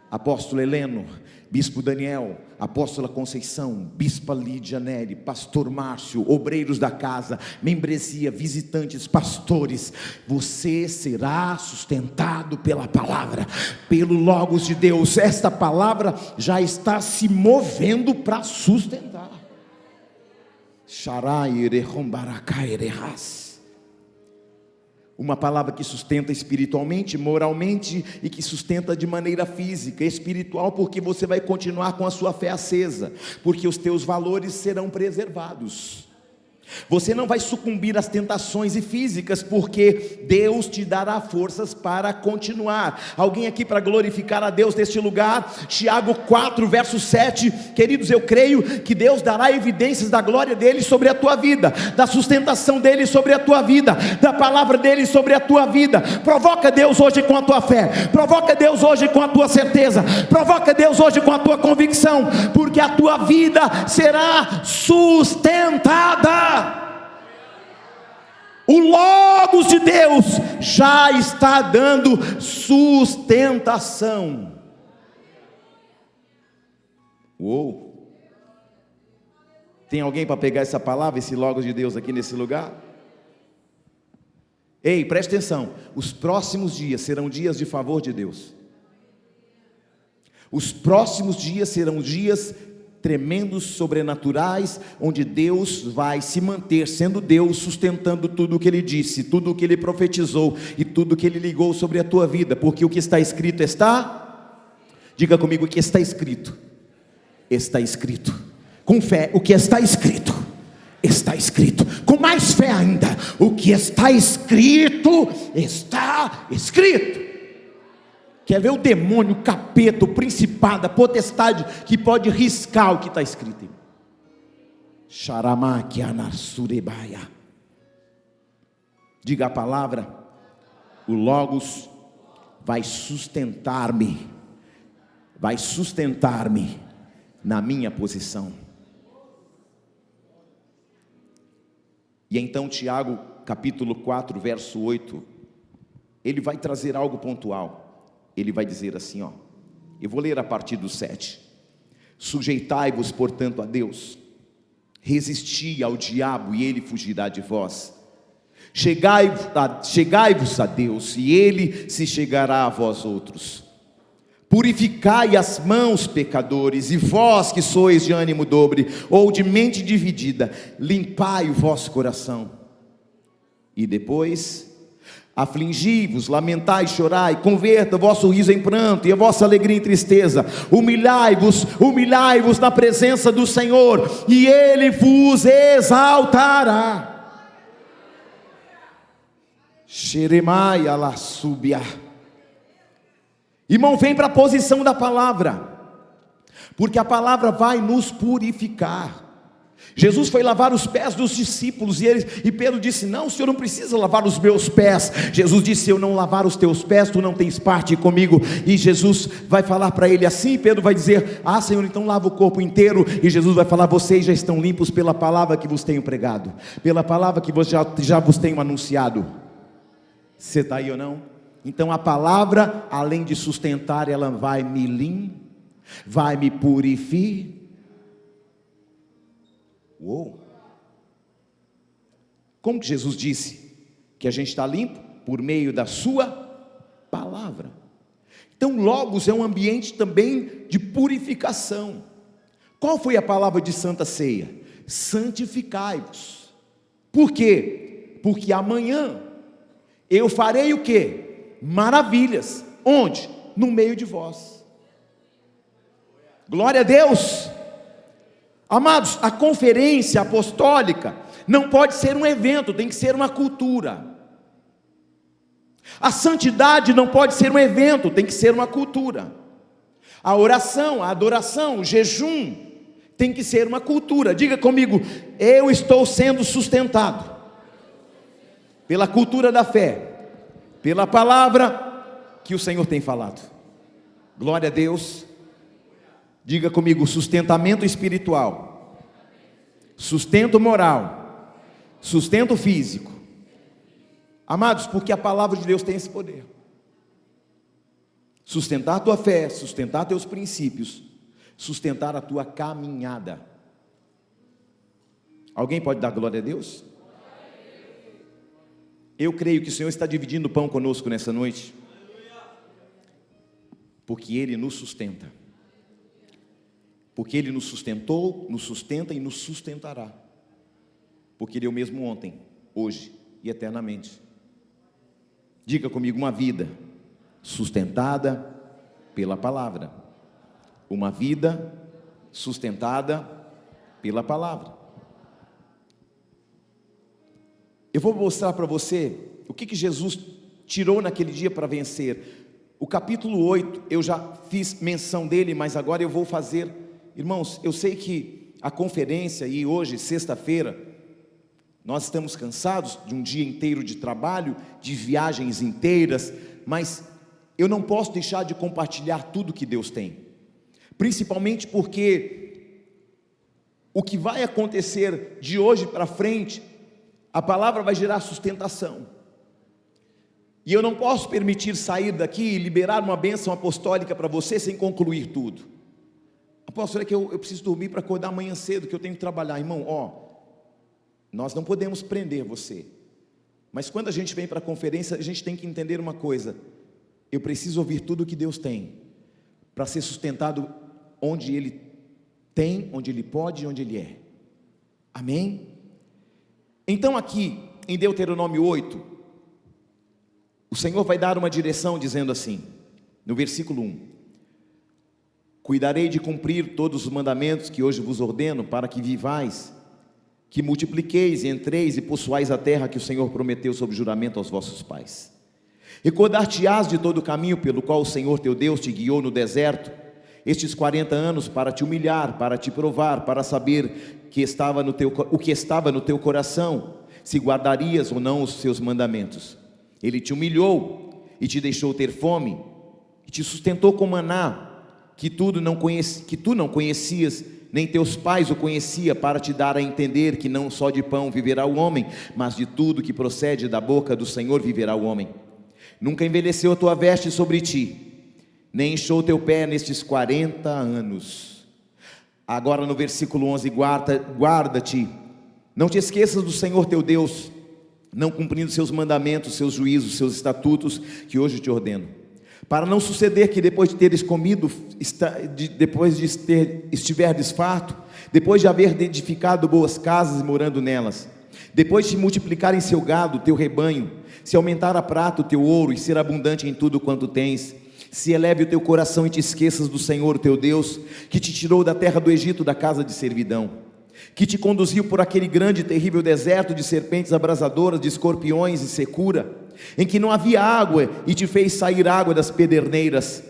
Apóstolo Heleno, Bispo Daniel, Apóstola Conceição, Bispa Lídia Neri, Pastor Márcio, obreiros da casa, membresia, visitantes, pastores, você será sustentado pela palavra, pelo Logos de Deus. Esta palavra já está se movendo para sustentar. Uma palavra que sustenta espiritualmente, moralmente e que sustenta de maneira física, espiritual, porque você vai continuar com a sua fé acesa, porque os teus valores serão preservados. Você não vai sucumbir às tentações e físicas, porque Deus te dará forças para continuar. Alguém aqui para glorificar a Deus neste lugar? Tiago 4 verso 7, queridos, eu creio que Deus dará evidências da glória dele sobre a tua vida, da sustentação dele sobre a tua vida, da palavra dele sobre a tua vida. Provoca Deus hoje com a tua fé, provoca Deus hoje com a tua certeza, provoca Deus hoje com a tua convicção, porque a tua vida será sustentada. O Logos de Deus já está dando sustentação. Uou! Tem alguém para pegar essa palavra, esse Logos de Deus aqui nesse lugar? Ei, preste atenção, os próximos dias serão dias de favor de Deus. Os próximos dias serão dias tremendos, sobrenaturais, onde Deus vai se manter sendo Deus, sustentando tudo o que Ele disse, tudo o que Ele profetizou e tudo o que Ele ligou sobre a tua vida, porque o que está escrito está, diga comigo, o que está escrito, está escrito, com fé, o que está escrito, está escrito, com mais fé ainda, o que está escrito, está escrito. Quer ver o demônio, o capeta, o principado, a potestade que pode riscar o que está escrito? Diga a palavra, o Logos vai sustentar-me na minha posição. E então Tiago capítulo 4 verso 8, ele vai trazer algo pontual. Ele vai dizer assim, ó, eu vou ler a partir do 7. Sujeitai-vos, portanto, a Deus, resisti ao diabo e ele fugirá de vós. Chegai-vos a Deus e ele se chegará a vós outros. Purificai as mãos, pecadores, e vós que sois de ânimo dobre ou de mente dividida, limpai o vosso coração. E depois, afligi-vos, lamentai, chorai, converta o vosso riso em pranto e a vossa alegria em tristeza, humilhai-vos na presença do Senhor, e Ele vos exaltará. Xeremai ala subia. Irmão, vem para a posição da palavra, porque a palavra vai nos purificar. Jesus foi lavar os pés dos discípulos e Pedro disse, não, o Senhor não precisa lavar os meus pés. Jesus disse, se eu não lavar os teus pés, tu não tens parte comigo. E Jesus vai falar para ele assim, Pedro vai dizer, Senhor, então lava o corpo inteiro. E Jesus vai falar, vocês já estão limpos pela palavra que vos tenho pregado, pela palavra que já vos tenho anunciado. Você está aí ou não? Então a palavra, além de sustentar, ela vai me limpar, vai me purificar. Uou! Como que Jesus disse que a gente está limpo? Por meio da sua palavra. Então Logos é um ambiente também de purificação. Qual foi a palavra de Santa Ceia? Santificai-vos. Por quê? Porque amanhã eu farei o quê? Maravilhas. Onde? No meio de vós. Glória a Deus. Amados, a conferência apostólica não pode ser um evento, tem que ser uma cultura. A santidade não pode ser um evento, tem que ser uma cultura. A oração, a adoração, o jejum tem que ser uma cultura. Diga comigo: eu estou sendo sustentado pela cultura da fé, pela palavra que o Senhor tem falado. Glória a Deus. Diga comigo: sustentamento espiritual, sustento moral, sustento físico. Amados, porque a palavra de Deus tem esse poder. Sustentar a tua fé, sustentar teus princípios, sustentar a tua caminhada. Alguém pode dar glória a Deus? Eu creio que o Senhor está dividindo o pão conosco nessa noite, porque Ele nos sustenta. Porque Ele nos sustentou, nos sustenta e nos sustentará. Porque Ele é o mesmo ontem, hoje e eternamente. Diga comigo: uma vida sustentada pela palavra. Uma vida sustentada pela palavra. Eu vou mostrar para você o que Jesus tirou naquele dia para vencer. O capítulo 8, eu já fiz menção dele, mas agora eu vou fazer. Irmãos, eu sei que a conferência, e hoje, sexta-feira, nós estamos cansados de um dia inteiro de trabalho, de viagens inteiras, mas eu não posso deixar de compartilhar tudo que Deus tem, principalmente porque o que vai acontecer de hoje para frente, a palavra vai gerar sustentação, e eu não posso permitir sair daqui e liberar uma bênção apostólica para você sem concluir tudo. Apóstolo, é que eu preciso dormir para acordar amanhã cedo, que eu tenho que trabalhar. Irmão, nós não podemos prender você, mas quando a gente vem para a conferência, a gente tem que entender uma coisa: eu preciso ouvir tudo o que Deus tem, para ser sustentado onde Ele tem, onde Ele pode e onde Ele é. Amém? Então aqui, em Deuteronômio 8, o Senhor vai dar uma direção dizendo assim, no versículo 1: cuidarei de cumprir todos os mandamentos que hoje vos ordeno, para que vivais, que multipliqueis, entreis e possuais a terra que o Senhor prometeu sob juramento aos vossos pais. Recordar-te-ás de todo o caminho pelo qual o Senhor teu Deus te guiou no deserto, estes 40 anos, para te humilhar, para te provar, para saber o que estava no teu coração, se guardarias ou não os seus mandamentos. Ele te humilhou e te deixou ter fome, e te sustentou com maná, que tu não conhecias, nem teus pais o conheciam, para te dar a entender que não só de pão viverá o homem, mas de tudo que procede da boca do Senhor viverá o homem. Nunca envelheceu a tua veste sobre ti, nem inchou o teu pé nestes 40 anos. Agora no versículo 11, guarda-te, não te esqueças do Senhor teu Deus, não cumprindo seus mandamentos, seus juízos, seus estatutos, que hoje te ordeno, para não suceder que depois de teres comido, estiverdes farto, depois de haver edificado boas casas e morando nelas, depois de multiplicar em seu gado o teu rebanho, se aumentar a prata o teu ouro e ser abundante em tudo quanto tens, se eleve o teu coração e te esqueças do Senhor teu Deus, que te tirou da terra do Egito, da casa de servidão, que te conduziu por aquele grande e terrível deserto de serpentes abrasadoras, de escorpiões e secura, em que não havia água, e te fez sair água das pederneiras,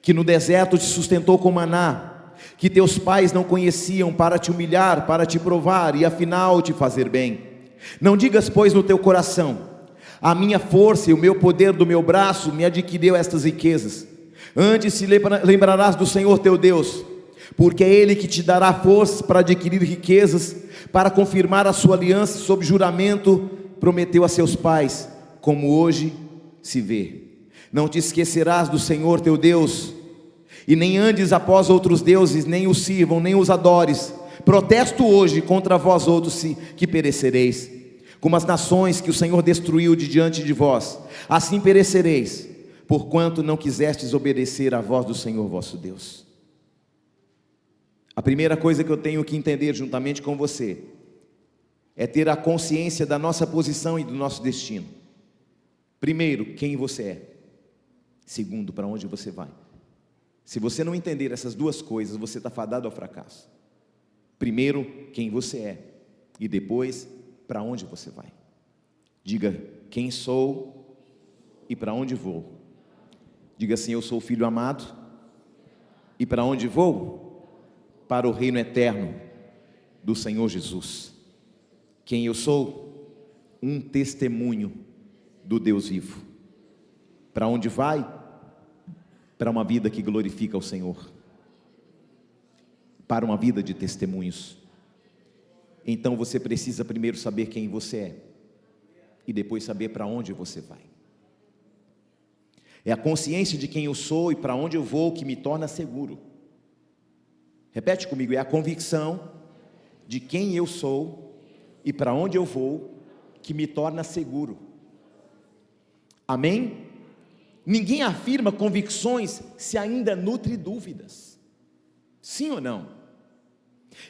que no deserto te sustentou com maná, que teus pais não conheciam, para te humilhar, para te provar, e afinal te fazer bem. Não digas, pois, no teu coração: a minha força e o meu poder do meu braço me adquiriu estas riquezas. Antes se lembrarás do Senhor teu Deus, porque é Ele que te dará forças para adquirir riquezas, para confirmar a sua aliança sob juramento, prometeu a seus pais, como hoje se vê. Não te esquecerás do Senhor teu Deus, e nem andes após outros deuses, nem os sirvam, nem os adores. Protesto hoje contra vós outros, que perecereis, como as nações que o Senhor destruiu de diante de vós, assim perecereis, porquanto não quisestes obedecer à voz do Senhor vosso Deus. A primeira coisa que eu tenho que entender juntamente com você é ter a consciência da nossa posição e do nosso destino. Primeiro, quem você é. Segundo, para onde você vai. Se você não entender essas duas coisas, você está fadado ao fracasso. Primeiro, quem você é, e depois, para onde você vai. Diga: quem sou e para onde vou. Diga assim: eu sou o filho amado E para onde vou? Para o reino eterno do Senhor Jesus. Quem eu sou? Um testemunho do Deus vivo. Para onde vai? Para uma vida que glorifica o Senhor. Para uma vida de testemunhos. Então você precisa primeiro saber quem você é. E depois saber para onde você vai. É a consciência de quem eu sou e para onde eu vou que me torna seguro. Repete comigo, é a convicção de quem eu sou e para onde eu vou que me torna seguro. Amém? Ninguém afirma convicções se ainda nutre dúvidas. Sim ou não?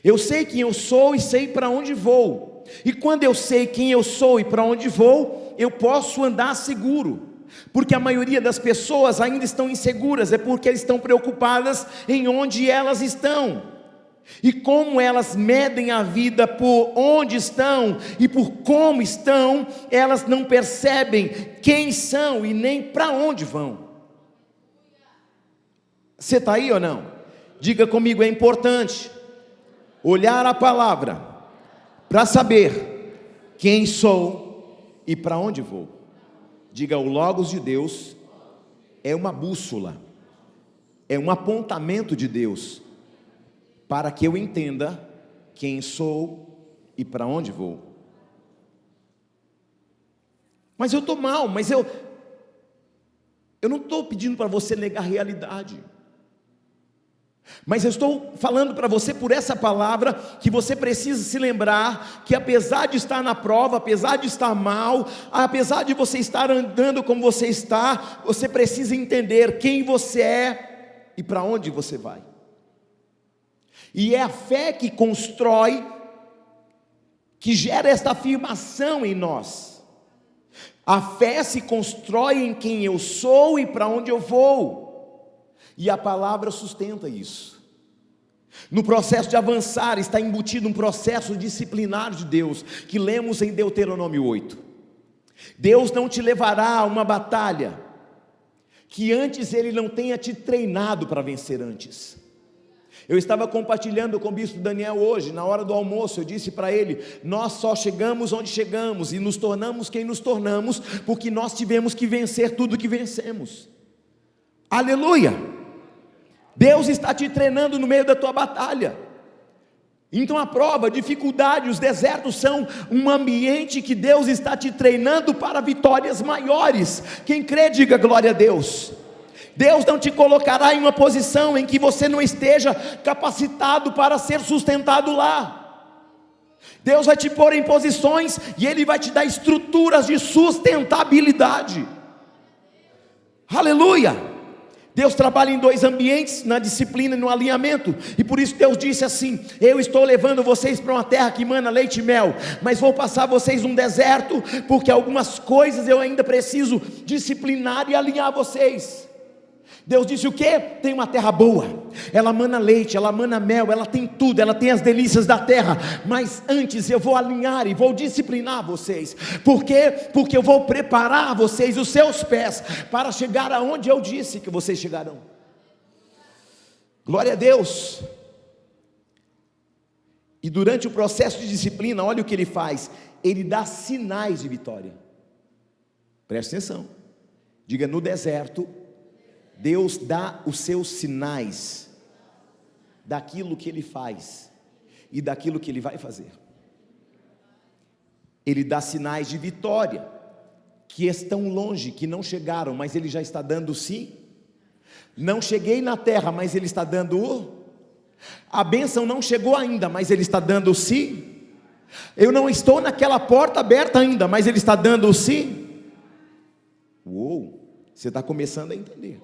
Eu sei quem eu sou e sei para onde vou. E quando eu sei quem eu sou e para onde vou, eu posso andar seguro. Porque a maioria das pessoas ainda estão inseguras, é porque estão preocupadas em onde elas estão. E como elas medem a vida por onde estão e por como estão, elas não percebem quem são e nem para onde vão. Você está aí ou não? Diga comigo, é importante olhar a palavra para saber quem sou e para onde vou. Diga, o Logos de Deus é uma bússola, é um apontamento de Deus, para que eu entenda quem sou e para onde vou. Mas eu estou mal, mas eu não estou pedindo para você negar a realidade. Mas eu estou falando para você por essa palavra, que você precisa se lembrar, que apesar de estar na prova, apesar de estar mal, apesar de você estar andando como você está, você precisa entender quem você é e para onde você vai. E é a fé que constrói, que gera esta afirmação em nós. A fé se constrói em quem eu sou e para onde eu vou. E a palavra sustenta isso. No processo de avançar está embutido um processo disciplinar de Deus, que lemos em Deuteronômio 8. Deus não te levará a uma batalha que antes Ele não tenha te treinado para vencer antes. Eu estava compartilhando com o bispo Daniel hoje, na hora do almoço, eu disse para ele, nós só chegamos onde chegamos e nos tornamos quem nos tornamos, porque nós tivemos que vencer tudo que vencemos. Aleluia! Deus está te treinando no meio da tua batalha. Então a prova, a dificuldade, os desertos são um ambiente que Deus está te treinando para vitórias maiores. Quem crê, diga glória a Deus. Deus não te colocará em uma posição em que você não esteja capacitado para ser sustentado lá. Deus vai te pôr em posições e Ele vai te dar estruturas de sustentabilidade. Aleluia! Deus trabalha em dois ambientes, na disciplina e no alinhamento, e por isso Deus disse assim, eu estou levando vocês para uma terra que mana leite e mel, mas vou passar vocês num deserto, porque algumas coisas eu ainda preciso disciplinar e alinhar vocês. Deus disse o quê? Tem uma terra boa, ela mana leite, ela mana mel, ela tem tudo, ela tem as delícias da terra, mas antes eu vou alinhar e vou disciplinar vocês. Por quê? Porque eu vou preparar vocês, os seus pés, para chegar aonde eu disse que vocês chegarão. Glória a Deus. E durante o processo de disciplina, olha o que Ele faz, Ele dá sinais de vitória. Preste atenção, diga, no deserto Deus dá os seus sinais daquilo que Ele faz e daquilo que Ele vai fazer. Ele dá sinais de vitória que estão longe, que não chegaram, mas Ele já está dando sim. Não cheguei na terra, mas Ele está dando a bênção não chegou ainda, mas Ele está dando sim. Eu não estou naquela porta aberta ainda, mas Ele está dando sim. Uou, você está começando a entender.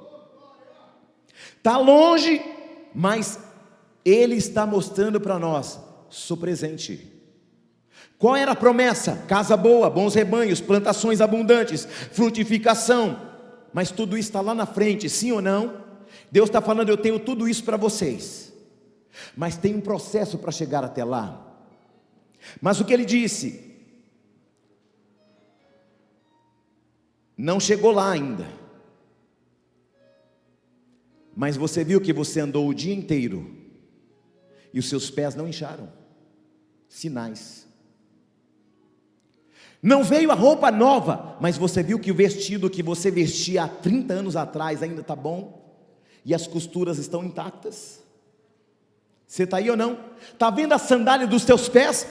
Está longe, mas Ele está mostrando para nós, sou presente. Qual era a promessa? Casa boa, bons rebanhos, plantações abundantes, frutificação, mas tudo isso está lá na frente, sim ou não? Deus está falando, eu tenho tudo isso para vocês, mas tem um processo para chegar até lá. Mas o que Ele disse? Não chegou lá ainda. Mas você viu que você andou o dia inteiro e os seus pés não incharam. Sinais. Não veio a roupa nova, mas você viu que o vestido que você vestia há 30 anos atrás ainda está bom, e as costuras estão intactas. Você está aí ou não? Está vendo a sandália dos teus pés?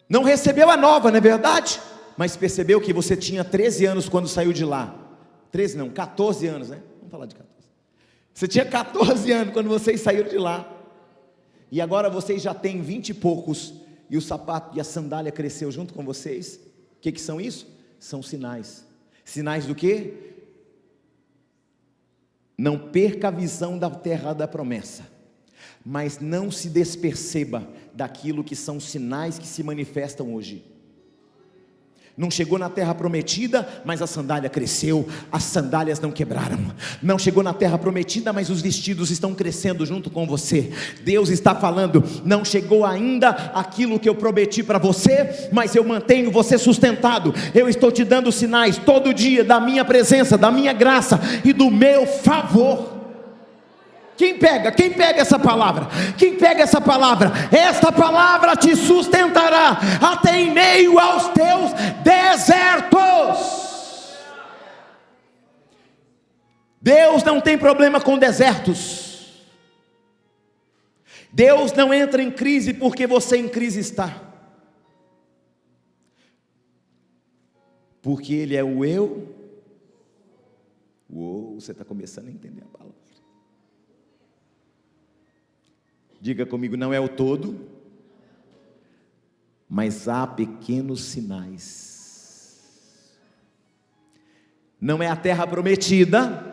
Não recebeu a nova, não é verdade? Mas percebeu que você tinha 13 anos quando saiu de lá. 13 não, 14 anos, né? Vamos falar de 14. Você tinha 14 anos quando vocês saíram de lá. E agora vocês já têm 20 e poucos. E o sapato e a sandália cresceu junto com vocês. O que são isso? São sinais. Sinais do quê? Não perca a visão da terra da promessa, mas não se desperceba daquilo que são sinais que se manifestam hoje. Não chegou na terra prometida, mas a sandália cresceu, as sandálias não quebraram. Não chegou na terra prometida, mas os vestidos estão crescendo junto com você. Deus está falando: não chegou ainda aquilo que eu prometi para você, mas eu mantenho você sustentado. Eu estou te dando sinais todo dia da minha presença, da minha graça e do meu favor. Quem pega essa palavra? Quem pega essa palavra? Esta palavra te sustentará até em meio aos teus desertos. Deus não tem problema com desertos. Deus não entra em crise porque você em crise está. Porque Ele é o eu. Você está começando a entender a palavra. Diga comigo: não é o todo, mas há pequenos sinais. Não é a terra prometida,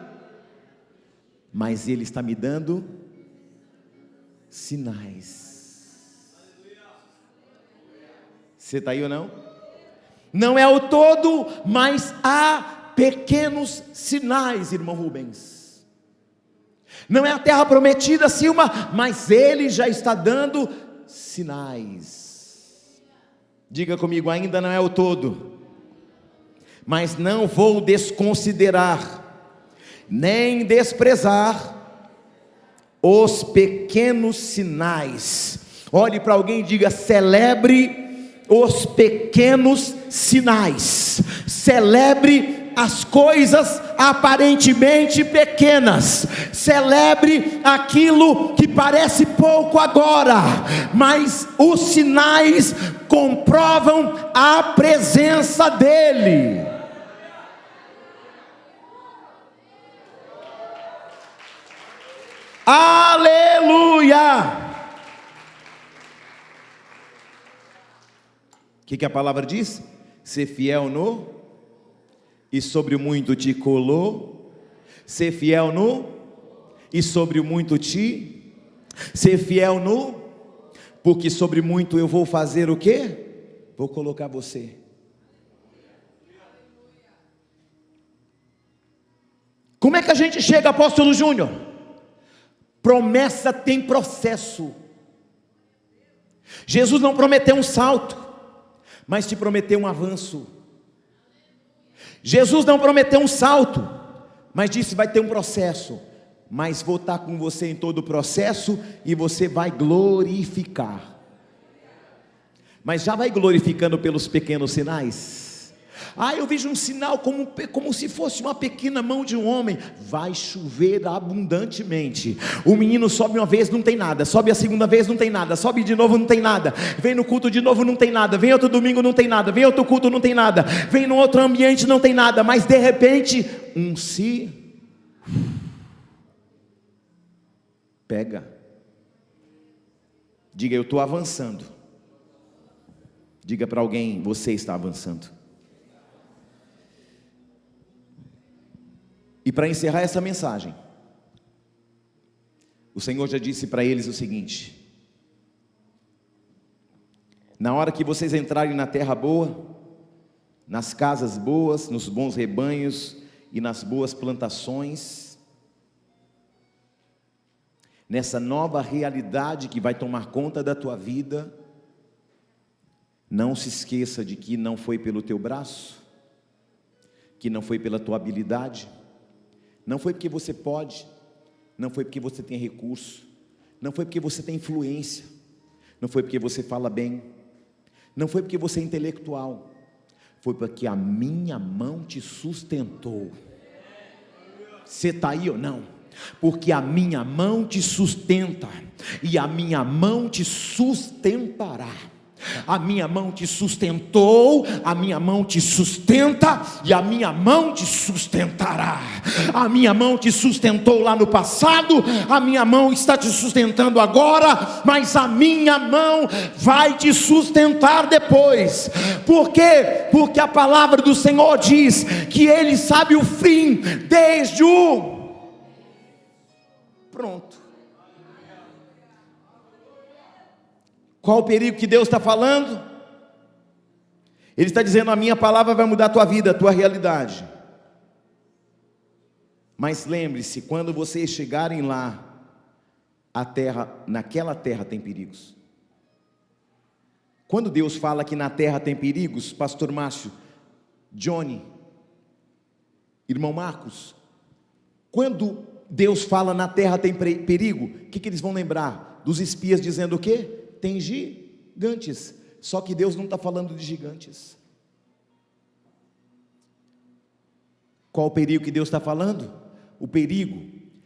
mas Ele está me dando sinais. Você está aí ou não? Não é o todo, mas há pequenos sinais, irmão Rubens. Não é a terra prometida, Silma, mas Ele já está dando sinais. Diga comigo: ainda não é o todo, mas não vou desconsiderar, nem desprezar os pequenos sinais. Olhe para alguém e diga: celebre os pequenos sinais. Celebre as coisas aparentemente pequenas. Celebre aquilo que parece pouco agora, mas os sinais comprovam a presença dEle. Aleluia! O que a palavra diz? Ser fiel no... e sobre o muito te colou. Ser fiel no... e sobre o muito te... ser fiel no... porque sobre muito eu vou fazer o quê? Vou colocar você. Como é que a gente chega, apóstolo Júnior? Promessa tem processo. Jesus não prometeu um salto, mas te prometeu um avanço. Jesus não prometeu um salto, mas disse: vai ter um processo, mas vou estar com você em todo o processo, e você vai glorificar. Mas já vai glorificando pelos pequenos sinais. Eu vejo um sinal como se fosse uma pequena mão de um homem. Vai chover abundantemente. O menino sobe uma vez, não tem nada. Sobe a segunda vez, não tem nada. Sobe de novo, não tem nada. Vem no culto de novo, não tem nada. Vem outro domingo, não tem nada. Vem outro culto, não tem nada. Vem no outro ambiente, não tem nada. Mas de repente, pega. Diga: eu estou avançando. Diga para alguém: você está avançando. E para encerrar essa mensagem, o Senhor já disse para eles o seguinte: na hora que vocês entrarem na terra boa, nas casas boas, nos bons rebanhos e nas boas plantações, nessa nova realidade que vai tomar conta da tua vida, não se esqueça de que não foi pelo teu braço, que não foi pela tua habilidade, Não foi porque você pode, não foi porque você tem recurso, não foi porque você tem influência, não foi porque você fala bem, não foi porque você é intelectual, foi porque a minha mão te sustentou. Você está aí ou não? Porque a minha mão te sustenta, e a minha mão te sustentará. A minha mão te sustentou, a minha mão te sustenta, e a minha mão te sustentará. A minha mão te sustentou lá no passado, a minha mão está te sustentando agora, mas a minha mão vai te sustentar depois. Por quê? Porque a palavra do Senhor diz que Ele sabe o fim desde o pronto. Qual o perigo que Deus está falando? Ele está dizendo: a minha palavra vai mudar a tua vida, a tua realidade. Mas lembre-se, quando vocês chegarem lá, a terra, naquela terra tem perigos. Quando Deus fala que na terra tem perigos, pastor Márcio, Johnny, irmão Marcos, quando Deus fala na terra tem perigo, o que eles vão lembrar? Dos espias dizendo o quê? Tem gigantes. Só que Deus não está falando de gigantes. Qual o perigo que Deus está falando? O perigo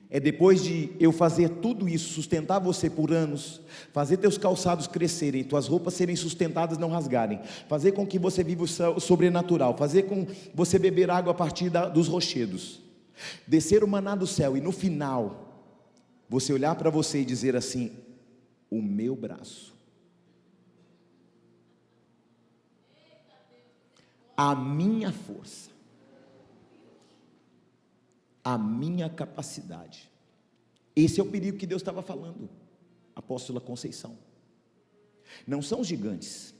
é depois de eu fazer tudo isso, sustentar você por anos, fazer teus calçados crescerem, tuas roupas serem sustentadas, não rasgarem, fazer com que você viva o sobrenatural, fazer com você beber água a partir dos rochedos, descer o maná do céu, e no final você olhar para você e dizer assim: o meu braço, a minha força, a minha capacidade. Esse é o perigo que Deus estava falando, apóstola Conceição. Não são os gigantes.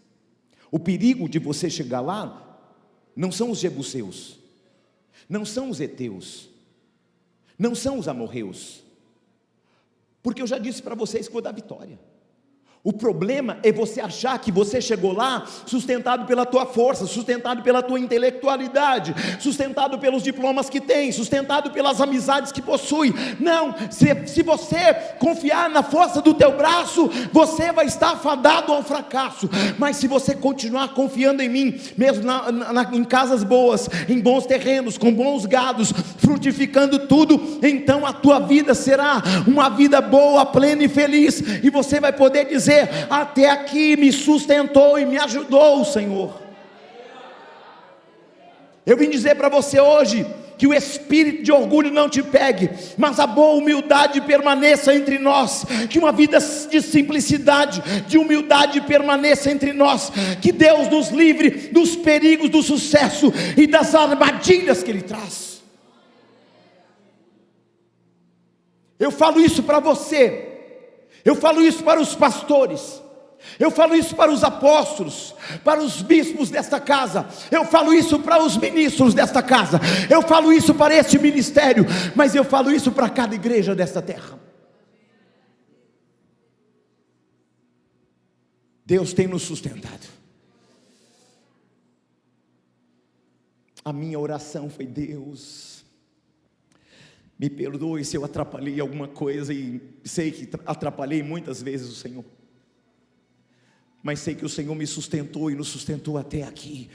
O perigo de você chegar lá não são os jebuseus, não são os heteus, não são os amorreus, porque eu já disse para vocês que vou dar vitória. O problema é você achar que você chegou lá sustentado pela tua força, sustentado pela tua intelectualidade, sustentado pelos diplomas que tem, sustentado pelas amizades que possui. Não, se você confiar na força do teu braço, você vai estar fadado ao fracasso. Mas se você continuar confiando em mim, mesmo em casas boas, em bons terrenos, com bons gados, frutificando tudo, então a tua vida será uma vida boa, plena e feliz, e você vai poder dizer: até aqui me sustentou e me ajudou o Senhor. Eu vim dizer para você hoje que o espírito de orgulho não te pegue, mas a boa humildade permaneça entre nós, que uma vida de simplicidade, de humildade permaneça entre nós, que Deus nos livre dos perigos do sucesso e das armadilhas que Ele traz. Eu falo isso para você, eu falo isso para os pastores, eu falo isso para os apóstolos, para os bispos desta casa, eu falo isso para os ministros desta casa, eu falo isso para este ministério, mas eu falo isso para cada igreja desta terra. Deus tem nos sustentado. A minha oração foi: Deus, me perdoe se eu atrapalhei alguma coisa, e sei que atrapalhei muitas vezes o Senhor, mas sei que o Senhor me sustentou e nos sustentou até aqui.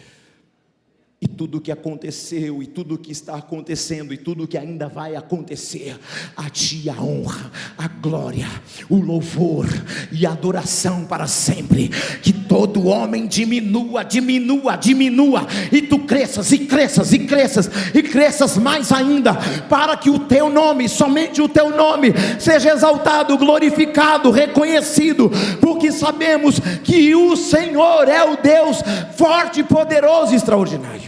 E tudo o que aconteceu, e tudo o que está acontecendo, e tudo o que ainda vai acontecer, a Ti a honra, a glória, o louvor e a adoração para sempre. Que todo homem diminua, diminua, diminua, e Tu cresças, e cresças, e cresças, e cresças mais ainda, para que o Teu nome, somente o Teu nome, seja exaltado, glorificado, reconhecido, porque sabemos que o Senhor é o Deus forte, poderoso e extraordinário.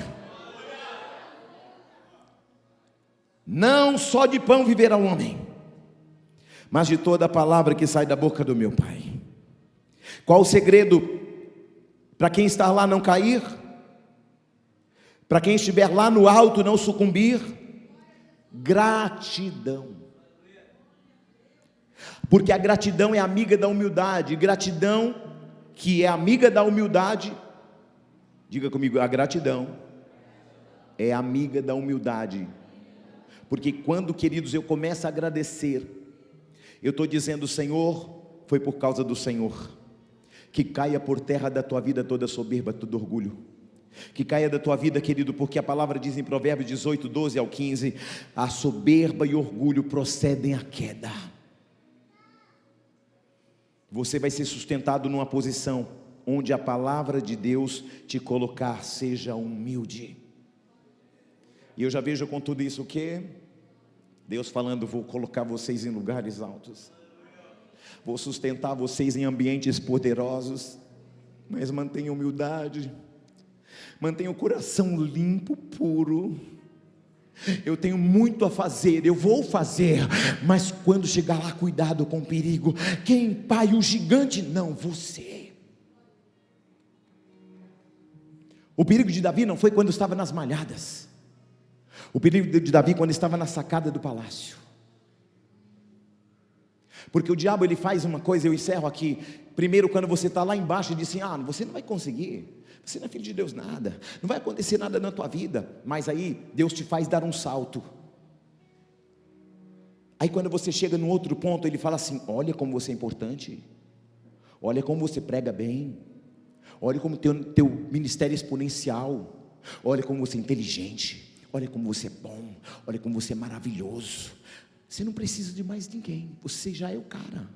Não só de pão viverá o homem, mas de toda a palavra que sai da boca do meu Pai. Qual o segredo para quem está lá não cair? Para quem estiver lá no alto não sucumbir? Gratidão. Porque a gratidão é amiga da humildade. Gratidão que é amiga da humildade, diga comigo: a gratidão é amiga da humildade. Porque quando, queridos, eu começo a agradecer, eu estou dizendo: Senhor, foi por causa do Senhor. Que caia por terra da tua vida toda soberba, todo orgulho. Que caia da tua vida, querido, porque a palavra diz em Provérbios 18, 12 ao 15: a soberba e orgulho procedem à queda. Você vai ser sustentado numa posição onde a palavra de Deus te colocar: seja humilde. E eu já vejo com tudo isso o que? Deus falando: vou colocar vocês em lugares altos, vou sustentar vocês em ambientes poderosos, mas mantenha humildade, mantenha o coração limpo, puro. Eu tenho muito a fazer, eu vou fazer, mas quando chegar lá, cuidado com o perigo. Quem pai o gigante? Não, você. O perigo de Davi não foi quando estava nas malhadas. O perigo de Davi quando estava na sacada do palácio. Porque o diabo, ele faz uma coisa, eu encerro aqui. Primeiro, quando você está lá embaixo, ele diz assim: você não vai conseguir, você não é filho de Deus, nada, não vai acontecer nada na tua vida. Mas aí, Deus te faz dar um salto. Aí quando você chega no outro ponto, ele fala assim: olha como você é importante, olha como você prega bem, olha como teu ministério é exponencial, olha como você é inteligente, olha como você é bom, olha como você é maravilhoso. Você não precisa de mais ninguém, você já é o cara.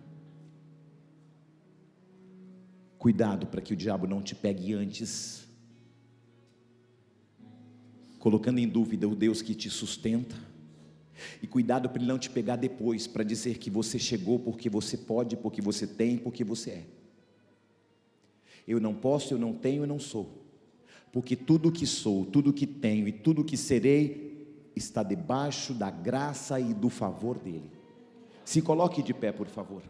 Cuidado para que o diabo não te pegue antes, colocando em dúvida o Deus que te sustenta. E cuidado para ele não te pegar depois, para dizer que você chegou porque você pode, porque você tem, porque você é. Eu não posso, eu não tenho, eu não sou. Porque tudo que sou, tudo que tenho e tudo que serei está debaixo da graça e do favor dele. Se coloque de pé, por favor.